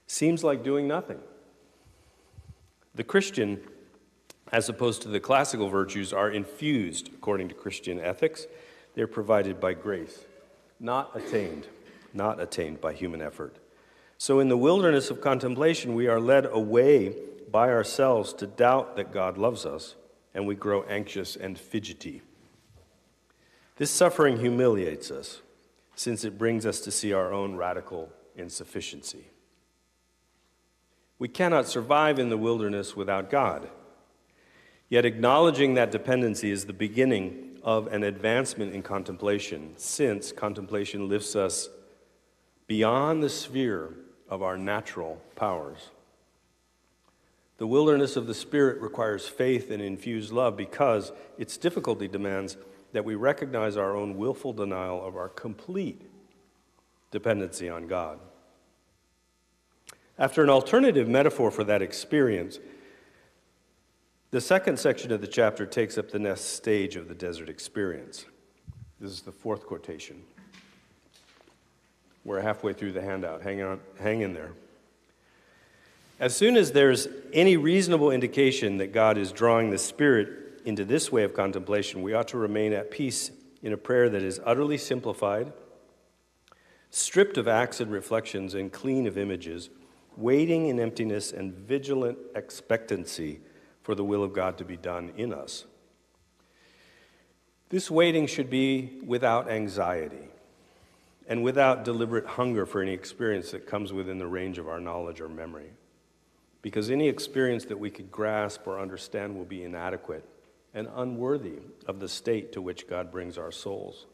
seems like doing nothing. The Christian, as opposed to the classical virtues, are infused according to Christian ethics. They're provided by grace, not attained by human effort. So in the wilderness of contemplation, we are led away by ourselves to doubt that God loves us, and we grow anxious and fidgety. This suffering humiliates us, since it brings us to see our own radical insufficiency. We cannot survive in the wilderness without God. Yet acknowledging that dependency is the beginning of an advancement in contemplation, since contemplation lifts us beyond the sphere of our natural powers. The wilderness of the Spirit requires faith and infused love because its difficulty demands that we recognize our own willful denial of our complete dependency on God. After an alternative metaphor for that experience, the second section of the chapter takes up the next stage of the desert experience. This is the fourth quotation. We're halfway through the handout. Hang in there. As soon as there's any reasonable indication that God is drawing the Spirit into this way of contemplation, we ought to remain at peace in a prayer that is utterly simplified, stripped of acts and reflections, and clean of images, waiting in emptiness and vigilant expectancy for the will of God to be done in us. This waiting should be without anxiety and without deliberate hunger for any experience that comes within the range of our knowledge or memory, because any experience that we could grasp or understand will be inadequate and unworthy of the state to which God brings our souls.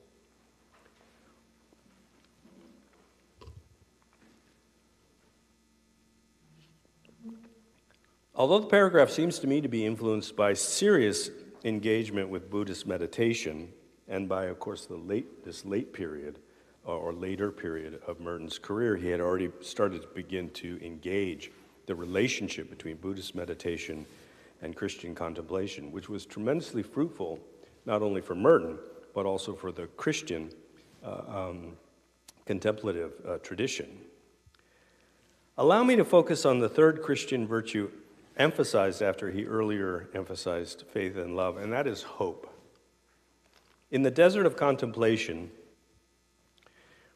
Although the paragraph seems to me to be influenced by serious engagement with Buddhist meditation and by, of course, this late period or later period of Merton's career, he had already started to begin to engage the relationship between Buddhist meditation and Christian contemplation, which was tremendously fruitful, not only for Merton, but also for the Christian contemplative tradition. Allow me to focus on the third Christian virtue emphasized after he earlier emphasized faith and love, and that is hope. In the desert of contemplation,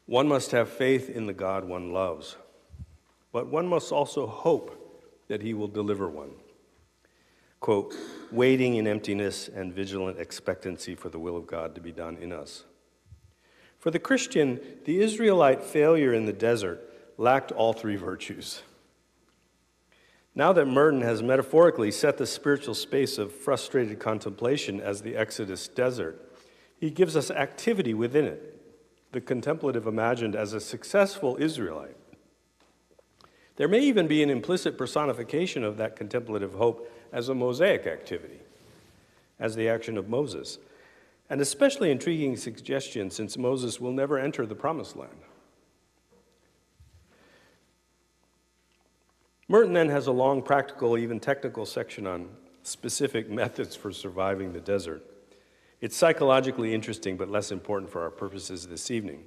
One must have faith in the God one loves, but one must also hope that he will deliver one. Quote, waiting in emptiness and vigilant expectancy for the will of God to be done in us. For the Christian, the Israelite failure in the desert lacked all three virtues. Now that Merton has metaphorically set the spiritual space of frustrated contemplation as the Exodus desert, he gives us activity within it, the contemplative imagined as a successful Israelite. There may even be an implicit personification of that contemplative hope as a Mosaic activity, as the action of Moses, an especially intriguing suggestion since Moses will never enter the Promised Land. Merton then has a long practical, even technical section on specific methods for surviving the desert. It's psychologically interesting, but less important for our purposes this evening.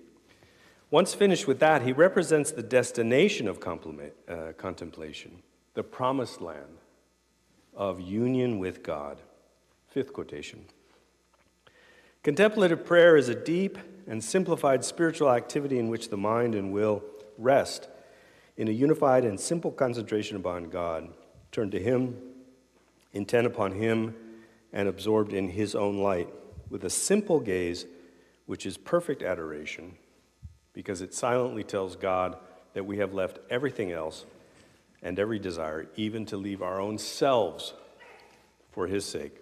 Once finished with that, he represents the destination of contemplation, the promised land of union with God. Fifth quotation. Contemplative prayer is a deep and simplified spiritual activity in which the mind and will rest in a unified and simple concentration upon God, turned to Him, intent upon Him, and absorbed in His own light, with a simple gaze which is perfect adoration, because it silently tells God that we have left everything else and every desire, even to leave our own selves for His sake,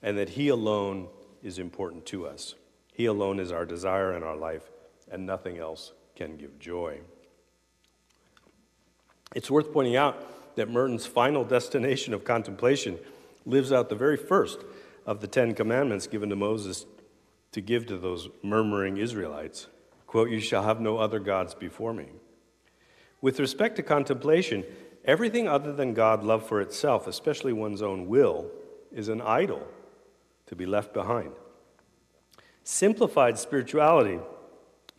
and that He alone is important to us. He alone is our desire and our life, and nothing else can give joy. It's worth pointing out that Merton's final destination of contemplation lives out the very first of the 10 commandments given to Moses to give to those murmuring Israelites. Quote, you shall have no other gods before me. With respect to contemplation, everything other than God love for itself, especially one's own will, is an idol to be left behind. Simplified spirituality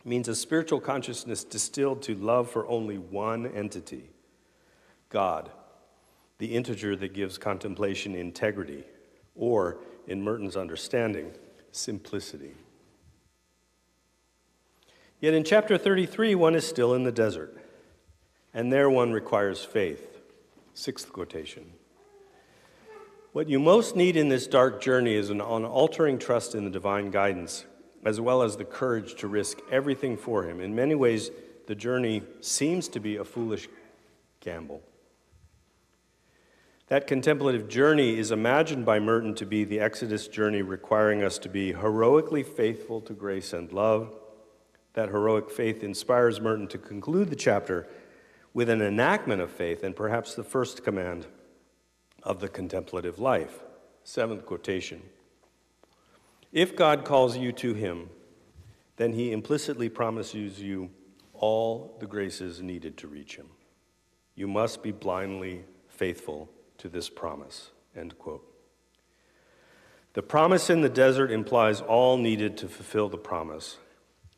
means a spiritual consciousness distilled to love for only one entity, God, the integer that gives contemplation integrity, or, in Merton's understanding, simplicity. Yet in chapter 33, one is still in the desert, and there one requires faith. Sixth quotation. What you most need in this dark journey is an unaltering trust in the divine guidance, as well as the courage to risk everything for Him. In many ways, the journey seems to be a foolish gamble. That contemplative journey is imagined by Merton to be the Exodus journey, requiring us to be heroically faithful to grace and love. That heroic faith inspires Merton to conclude the chapter with an enactment of faith and perhaps the first command of the contemplative life. Seventh quotation. If God calls you to Him, then He implicitly promises you all the graces needed to reach Him. You must be blindly faithful to this promise, end quote. The promise in the desert implies all needed to fulfill the promise.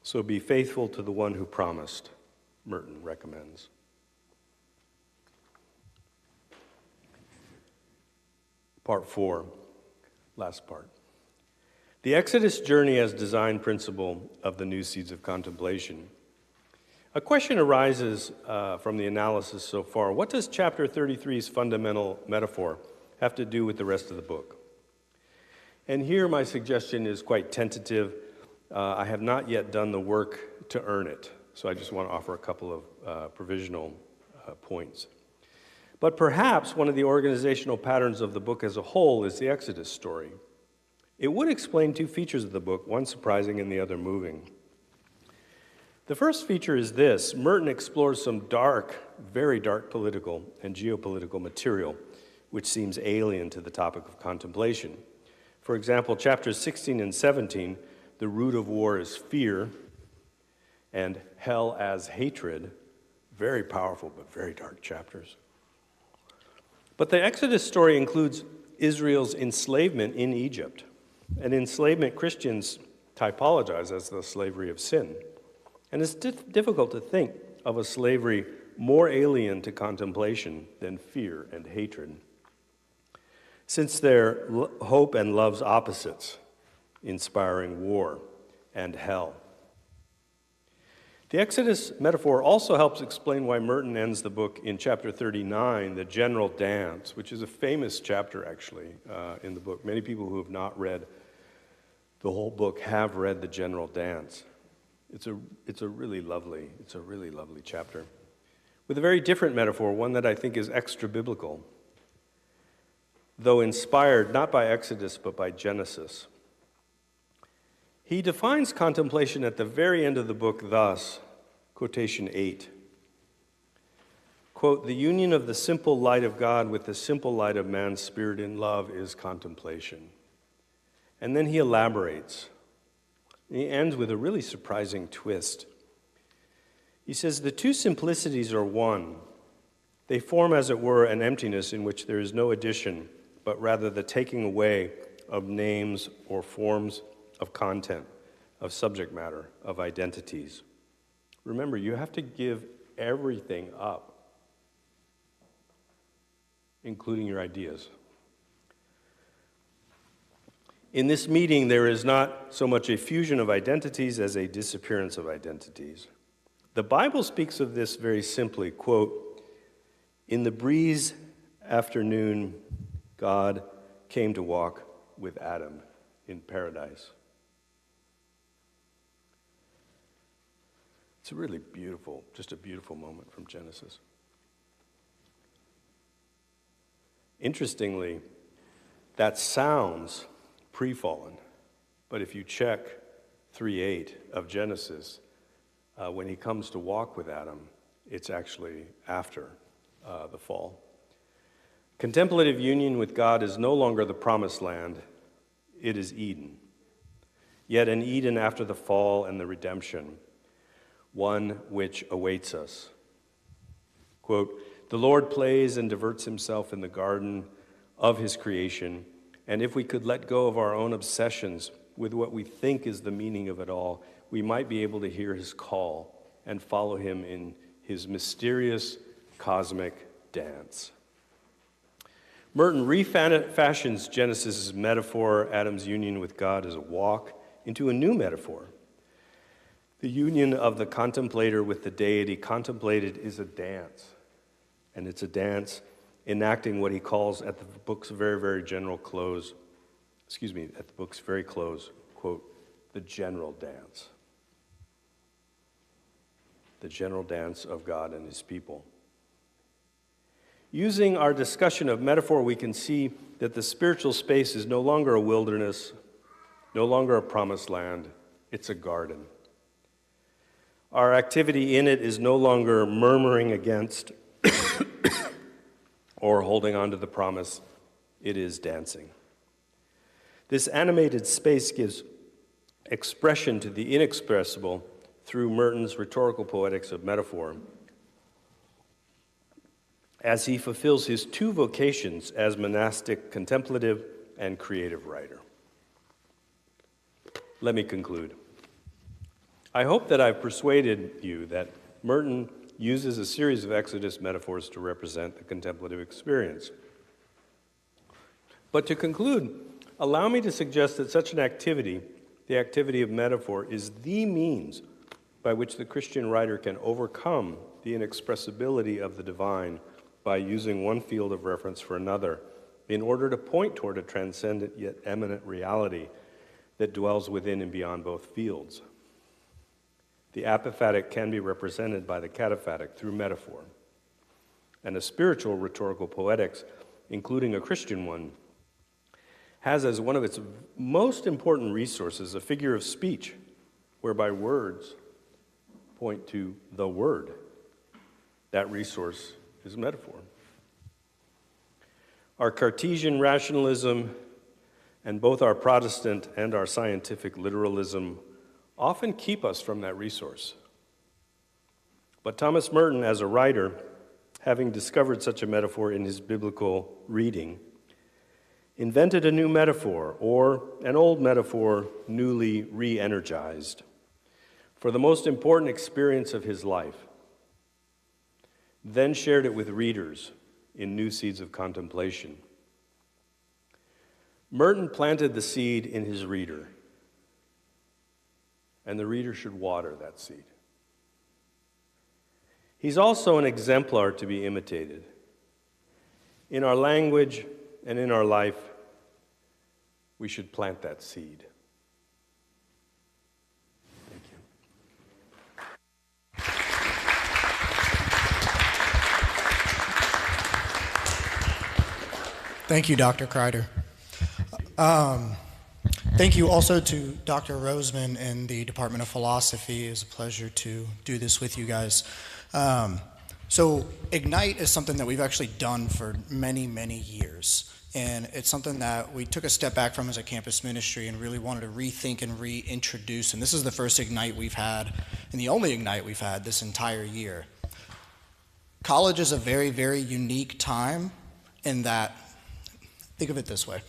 So be faithful to the one who promised, Merton recommends. Part 4, last part. The Exodus journey as design principle of the new seeds of contemplation. A question arises from the analysis so far. What does chapter 33's fundamental metaphor have to do with the rest of the book? And here my suggestion is quite tentative. I have not yet done the work to earn it, so I just want to offer a couple of provisional points. But perhaps one of the organizational patterns of the book as a whole is the Exodus story. It would explain two features of the book, one surprising and the other moving. The first feature is this: Merton explores some dark, very dark political and geopolitical material which seems alien to the topic of contemplation. For example, chapters 16 and 17, the root of war is fear, and hell as hatred. Very powerful but very dark chapters. But the Exodus story includes Israel's enslavement in Egypt. An enslavement Christians typologize as the slavery of sin. And it's difficult to think of a slavery more alien to contemplation than fear and hatred, since they're hope and love's opposites, inspiring war and hell. The Exodus metaphor also helps explain why Merton ends the book in chapter 39, the general dance, which is a famous chapter, actually, in the book. Many people who have not read the whole book have read the general dance. It's a really lovely chapter, with a very different metaphor, one that I think is extra-biblical, though inspired not by Exodus but by Genesis. He defines contemplation at the very end of the book thus, quotation 8, quote, "The union of the simple light of God with the simple light of man's spirit in love is contemplation." And then he elaborates. He ends with a really surprising twist. He says, "The two simplicities are one. They form, as it were, an emptiness in which there is no addition, but rather the taking away of names or forms of content, of subject matter, of identities." Remember, you have to give everything up, including your ideas. In this meeting, there is not so much a fusion of identities as a disappearance of identities. The Bible speaks of this very simply, quote, "In the breeze afternoon, God came to walk with Adam in paradise." It's a really beautiful, just a beautiful moment from Genesis. Interestingly, that sounds pre-fallen, but if you check 3:8 of Genesis, when he comes to walk with Adam, it's actually after the fall. Contemplative union with God is no longer the promised land, it is Eden. Yet an Eden after the fall and the redemption, one which awaits us. Quote, "The Lord plays and diverts himself in the garden of his creation, and if we could let go of our own obsessions with what we think is the meaning of it all, we might be able to hear his call and follow him in his mysterious cosmic dance." Merton refashions Genesis' metaphor, Adam's union with God as a walk, into a new metaphor. The union of the contemplator with the deity contemplated is a dance, and it's a dance enacting what he calls at the book's very, very general close, at the book's very close, quote, "the general dance." The general dance of God and his people. Using our discussion of metaphor, we can see that the spiritual space is no longer a wilderness, no longer a promised land, it's a garden. Our activity in it is no longer murmuring against or holding on to the promise, it is dancing. This animated space gives expression to the inexpressible through Merton's rhetorical poetics of metaphor, as he fulfills his two vocations as monastic contemplative and creative writer. Let me conclude. I hope that I've persuaded you that Merton uses a series of Exodus metaphors to represent the contemplative experience. But to conclude, allow me to suggest that such an activity, the activity of metaphor, is the means by which the Christian writer can overcome the inexpressibility of the divine by using one field of reference for another in order to point toward a transcendent yet eminent reality that dwells within and beyond both fields. The apophatic can be represented by the cataphatic through metaphor, and a spiritual rhetorical poetics, including a Christian one, has as one of its most important resources a figure of speech, whereby words point to the Word. That resource is metaphor. Our Cartesian rationalism and both our Protestant and our scientific literalism often keep us from that resource. But Thomas Merton, as a writer, having discovered such a metaphor in his biblical reading, invented a new metaphor, or an old metaphor newly re-energized, for the most important experience of his life, then shared it with readers in New Seeds of Contemplation. Merton planted the seed in his reader, and the reader should water that seed. He's also an exemplar to be imitated. In our language and in our life, we should plant that seed. Thank you. Thank you, Dr. Crider. Thank you also to Dr. Roseman in the Department of Philosophy. It is a pleasure to do this with you guys. So Ignite is something that we've actually done for many, many years. And it's something that we took a step back from as a campus ministry and really wanted to rethink and reintroduce. And this is the first Ignite we've had, and the only Ignite we've had this entire year. College is a very, very unique time in that, think of it this way.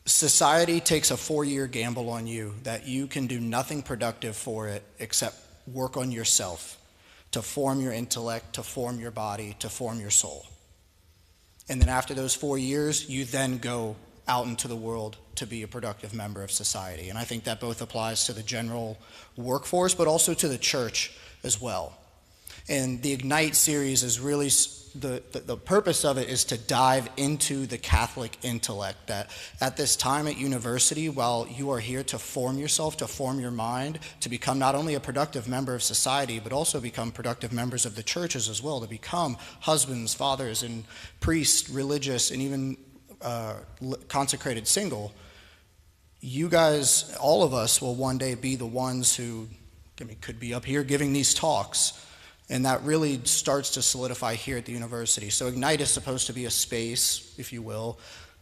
Society takes a 4-year gamble on you that you can do nothing productive for it except work on yourself, to form your intellect, to form your body, to form your soul. And then after those 4 years, you then go out into the world to be a productive member of society. And I think that both applies to the general workforce, but also to the church as well. And the Ignite series is really, the purpose of it is to dive into the Catholic intellect, that at this time at university, while you are here to form yourself, to form your mind, to become not only a productive member of society, but also become productive members of the churches as well, to become husbands, fathers, and priests, religious, and even consecrated single, you guys, all of us, will one day be the ones who could be up here giving these talks. And that really starts to solidify here at the university. So Ignite is supposed to be a space, if you will,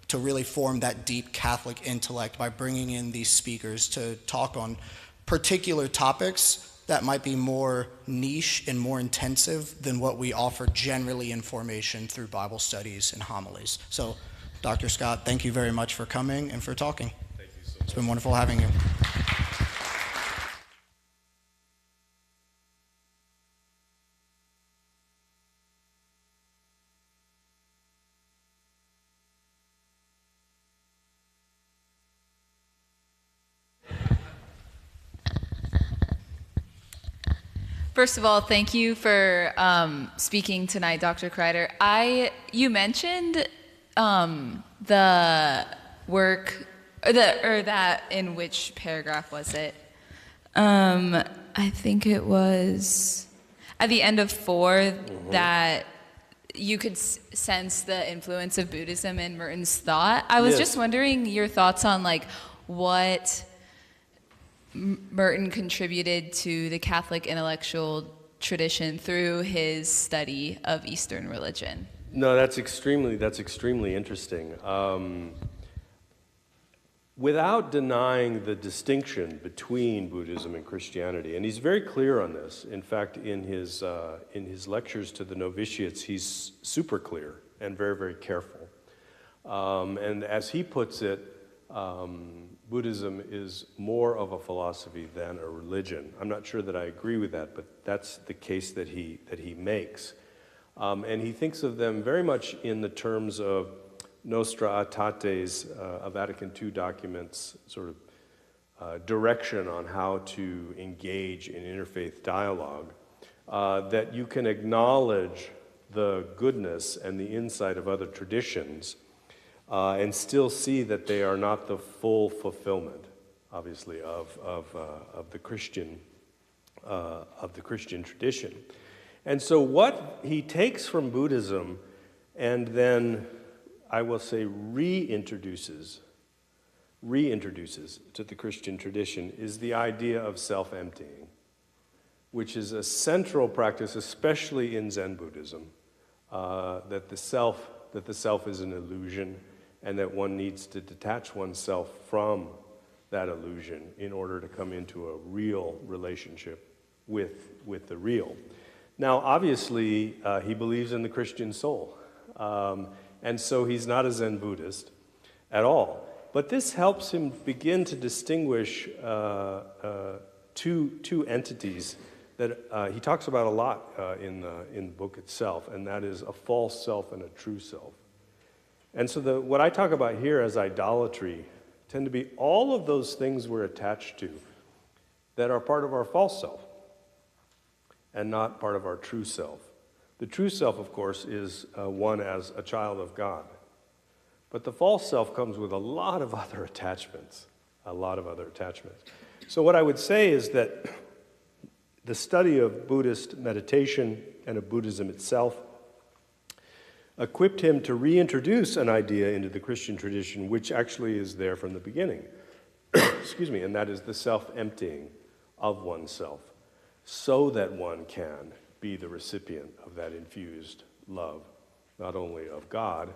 to really form that deep Catholic intellect by bringing in these speakers to talk on particular topics that might be more niche and more intensive than what we offer generally in formation through Bible studies and homilies. So, Dr. Scott, thank you very much for coming and for talking. Thank you so much. It's been wonderful having you. First of all, thank you for speaking tonight, Dr. Crider. You mentioned the work, or that, in which paragraph was it? I think it was at the end of 4, that you could sense the influence of Buddhism in Merton's thought. I was just wondering your thoughts on what Merton contributed to the Catholic intellectual tradition through his study of Eastern religion. No, that's extremely interesting. Without denying the distinction between Buddhism and Christianity, and he's very clear on this. In fact, in his lectures to the novitiates, he's super clear and very, very careful. And as he puts it, Buddhism is more of a philosophy than a religion. I'm not sure that I agree with that, but that's the case that he makes. And he thinks of them very much in the terms of Nostra Aetate's Vatican II documents, sort of direction on how to engage in interfaith dialogue, that you can acknowledge the goodness and the insight of other traditions and still see that they are not the full fulfillment, obviously, of the Christian tradition. And so what he takes from Buddhism and then, I will say, reintroduces to the Christian tradition is the idea of self-emptying, which is a central practice, especially in Zen Buddhism, that the self is an illusion, and that one needs to detach oneself from that illusion in order to come into a real relationship with the real. Now, obviously, he believes in the Christian soul, and so he's not a Zen Buddhist at all. But this helps him begin to distinguish two entities that he talks about a lot in the book itself, and that is a false self and a true self. And so what I talk about here as idolatry tend to be all of those things we're attached to that are part of our false self. and not part of our true self. The true self, of course, is one as a child of God. But the false self comes with a lot of other attachments, So what I would say is that the study of Buddhist meditation and of Buddhism itself equipped him to reintroduce an idea into the Christian tradition, which actually is there from the beginning. Excuse me, and that is the self-emptying of oneself, so that one can be the recipient of that infused love, not only of God,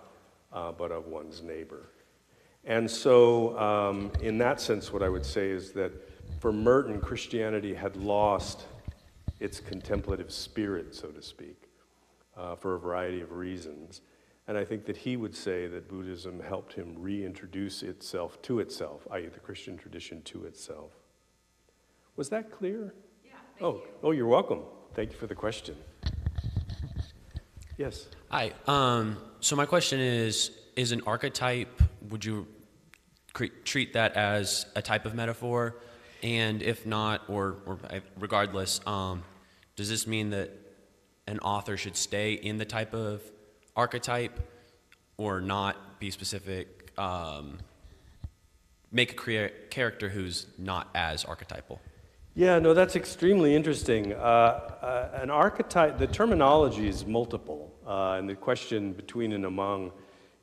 but of one's neighbor. And so, in that sense, what I would say is that for Merton, Christianity had lost its contemplative spirit, so to speak, for a variety of reasons. And I think that he would say that Buddhism helped him reintroduce itself to itself, i.e. the Christian tradition to itself. Was that clear? Yeah, thank you. Oh, you're welcome. Thank you for the question. Yes? Hi. So my question is an archetype, would you treat that as a type of metaphor? And if not, or regardless, does this mean that an author should stay in the type of archetype or not be specific, make a character who's not as archetypal? Yeah, no, that's extremely interesting. An archetype, the terminology is multiple, and the question between and among,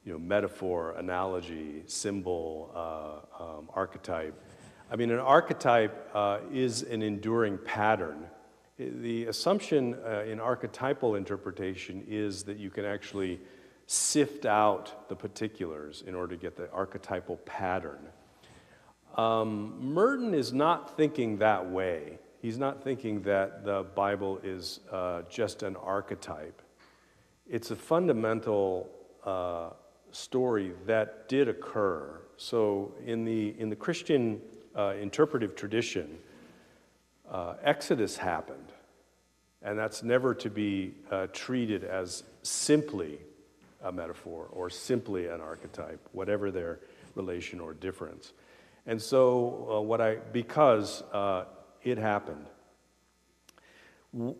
metaphor, analogy, symbol, archetype. I mean, an archetype is an enduring pattern. The assumption in archetypal interpretation is that you can actually sift out the particulars in order to get the archetypal pattern. Merton is not thinking that way. He's not thinking that the Bible is just an archetype. It's a fundamental story that did occur. So in the Christian interpretive tradition, Exodus happened, and that's never to be treated as simply a metaphor or simply an archetype, whatever their relation or difference. And so because it happened,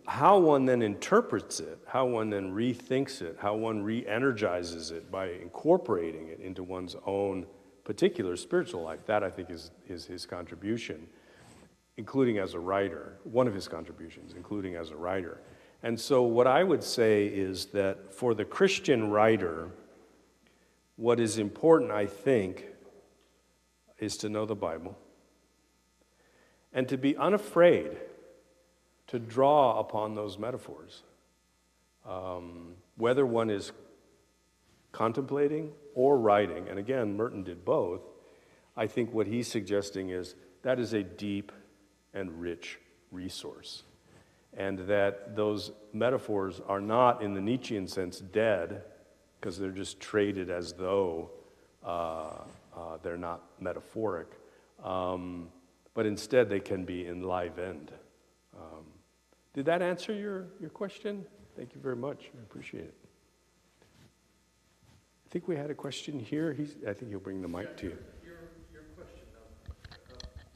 how one then interprets it, how one then rethinks it, how one re-energizes it by incorporating it into one's own particular spiritual life, that I think is his contribution, including as a writer, one of his contributions, including as a writer. And so what I would say is that for the Christian writer, what is important, I think, is to know the Bible and to be unafraid to draw upon those metaphors. Whether one is contemplating or writing, and again, Merton did both, I think what he's suggesting is that is a deep and rich resource. And that those metaphors are not, in the Nietzschean sense, dead, because they're just traded as though they're not metaphoric, but instead they can be enlivened. Did that answer your question? Thank you very much. I appreciate it. I think we had a question here. I think he'll bring the mic to you. Your question of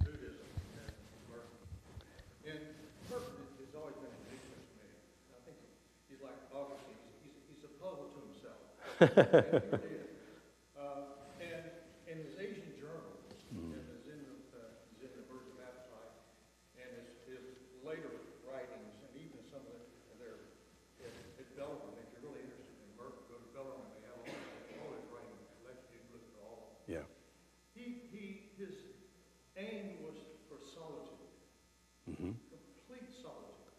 Buddhism and Merton. And Merton has always been enigma to me. I think he's like Augustine. He's a puzzle to himself. And he did. And in his Asian journals, and his in the Birds of Appetite, and his later writings, and even some of their at Bellarmine, if you're really interested in Merton, go to Bellarmine. They have all his writing collection. You can look at all of them. Yeah. His aim was for solitude, complete solitude.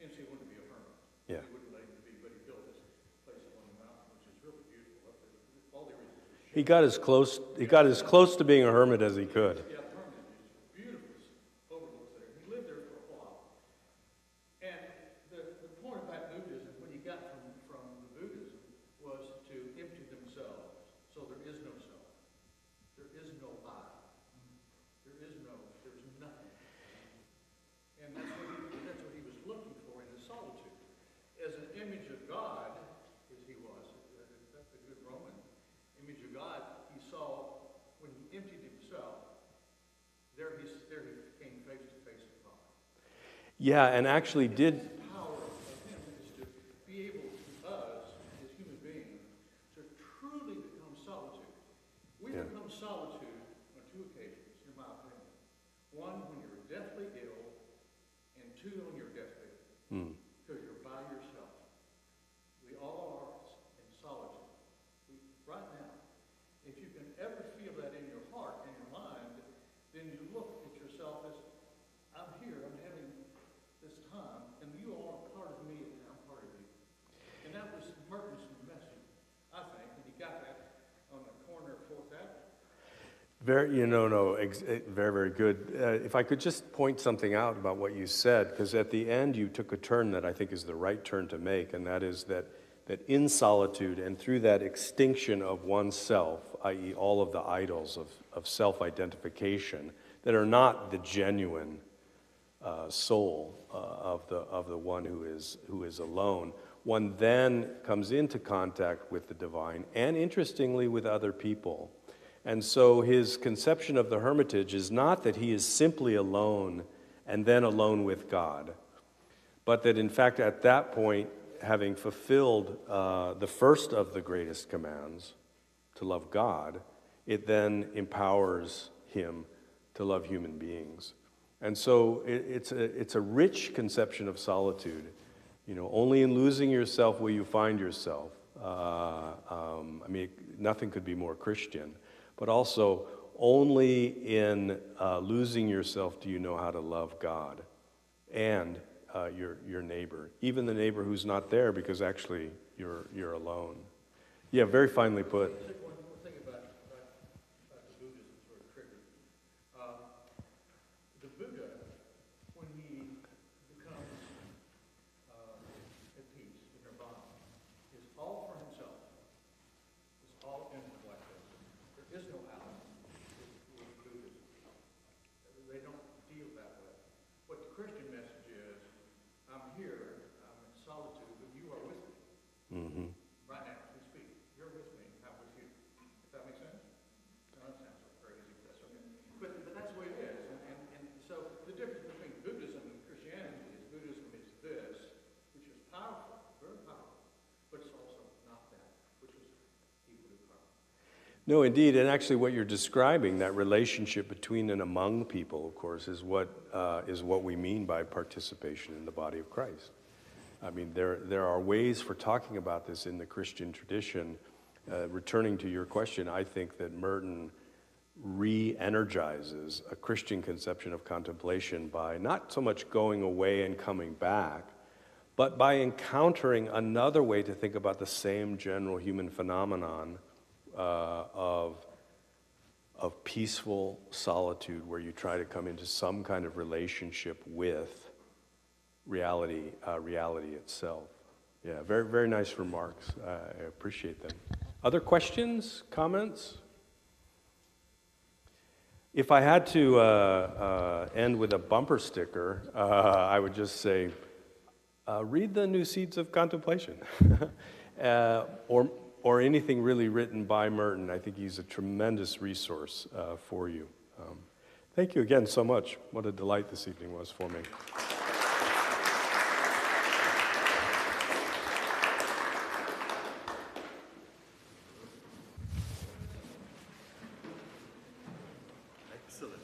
And so he wanted to be a hermit. Yeah. He wouldn't let him be, but he built this place up on the mountain, which is really beautiful up there. All the reasons. He got as close to being a hermit as he could. Yeah, hermit is beautiful overlooks there. He lived there for a while. And the point about Buddhism, what he got from the Buddhism, was to empty themselves. So there is no self. There is no I. There's nothing. And that's what he was looking for in his solitude. As an image of God, as he was, that's a good Roman image of God, he saw when he emptied himself, there he came face to face with God. Yeah, and actually It's did. Very, very good. If I could just point something out about what you said, because at the end you took a turn that I think is the right turn to make, and that is that in solitude and through that extinction of oneself, i.e. all of the idols of self-identification that are not the genuine soul of the one who is alone, one then comes into contact with the divine and, interestingly, with other people. And so his conception of the hermitage is not that he is simply alone and then alone with God, but that in fact at that point, having fulfilled the first of the greatest commands, to love God, it then empowers him to love human beings. And so it's a rich conception of solitude. Only in losing yourself will you find yourself. Nothing could be more Christian. But also, only in losing yourself do you know how to love God and your neighbor, even the neighbor who's not there, because actually you're alone. Yeah, very finely put. One thing about the Buddhism sort of triggered. The Buddha, when he becomes at peace in nirvana, is all for himself. It's all inward like this. There is no out with Buddhism. They don't deal that way. What the Christian message is, I'm here, I'm in solitude, but you are with me. Mm-hmm. Right now, as we speak, you're with me, I'm with you. If that makes sense? No, that sounds like crazy, but that's okay. But that's the way it is. And so the difference between Buddhism and Christianity is Buddhism is this, which is powerful, very powerful, but it's also not that, which is equally powerful. No, indeed, and actually what you're describing, that relationship between and among people, of course, is what we mean by participation in the body of Christ. I mean, there are ways for talking about this in the Christian tradition. Returning to your question, I think that Merton re-energizes a Christian conception of contemplation by not so much going away and coming back, but by encountering another way to think about the same general human phenomenon of peaceful solitude, where you try to come into some kind of relationship with reality itself. Yeah, very, very nice remarks. I appreciate them. Other questions, comments? If I had to end with a bumper sticker, I would just say, read the New Seeds of Contemplation, or anything really written by Merton. I think he's a tremendous resource for you. Thank you again so much. What a delight this evening was for me. Excellent.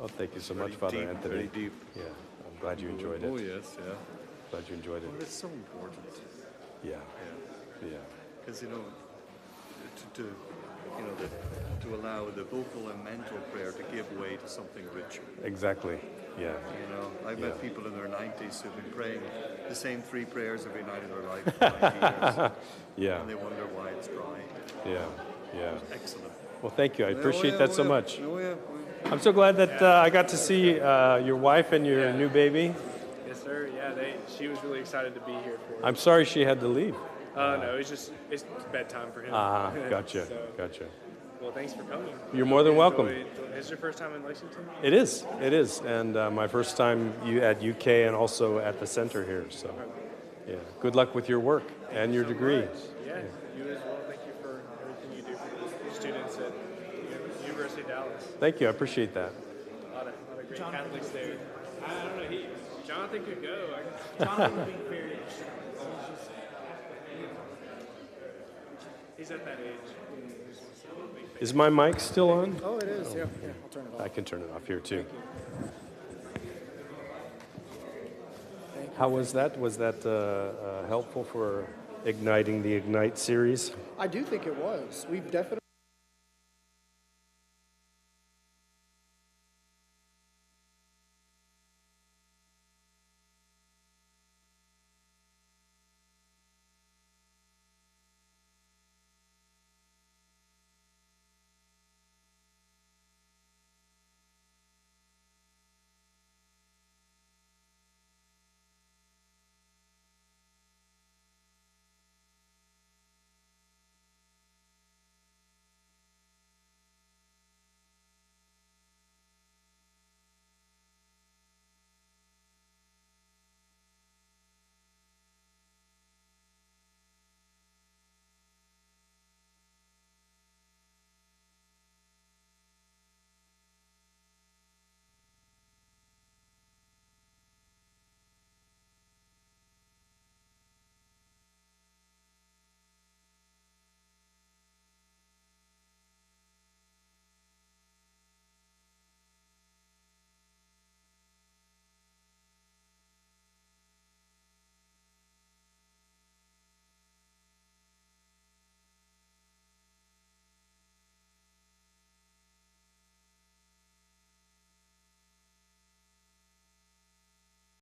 Oh, thank you so much, Father Deep, Anthony. very deep. Yeah, I'm glad you enjoyed Oh it. yes, yeah. Glad you enjoyed Well, it. it's so important. Yeah, Yeah. yeah. Because to allow the vocal and mental prayer to give way to something richer. Exactly. Yeah. I've Yeah. met people in their 90s who've been praying the same 3 prayers every night of their life for 90 years. Yeah. And they wonder why it's dry. Yeah. Yeah. Excellent. Well, thank you. I appreciate that so much. Oh, yeah. I'm so glad that I got to see your wife and your new baby. Yes, sir. Yeah, she was really excited to be here for it. I'm sorry she had to leave. No, it's bedtime for him. Gotcha. So, Gotcha. well, thanks for coming. You're more than welcome. Is this your first time in Lexington? It is. And my first time at UK and also at the center here. So, yeah. Good luck with your work and your degree. Yeah, you as well. Thank you for everything you do for the students at the University of Dallas. Thank you. I appreciate that. A lot of great Catholics there. I don't know. Jonathan could go. Jonathan would be very interesting. He's at that age. Is my mic still on? Oh, it is. Yeah, I'll turn it off. I can turn it off here too. How was that? Was that helpful for igniting the Ignite series? I do think it was. We've definitely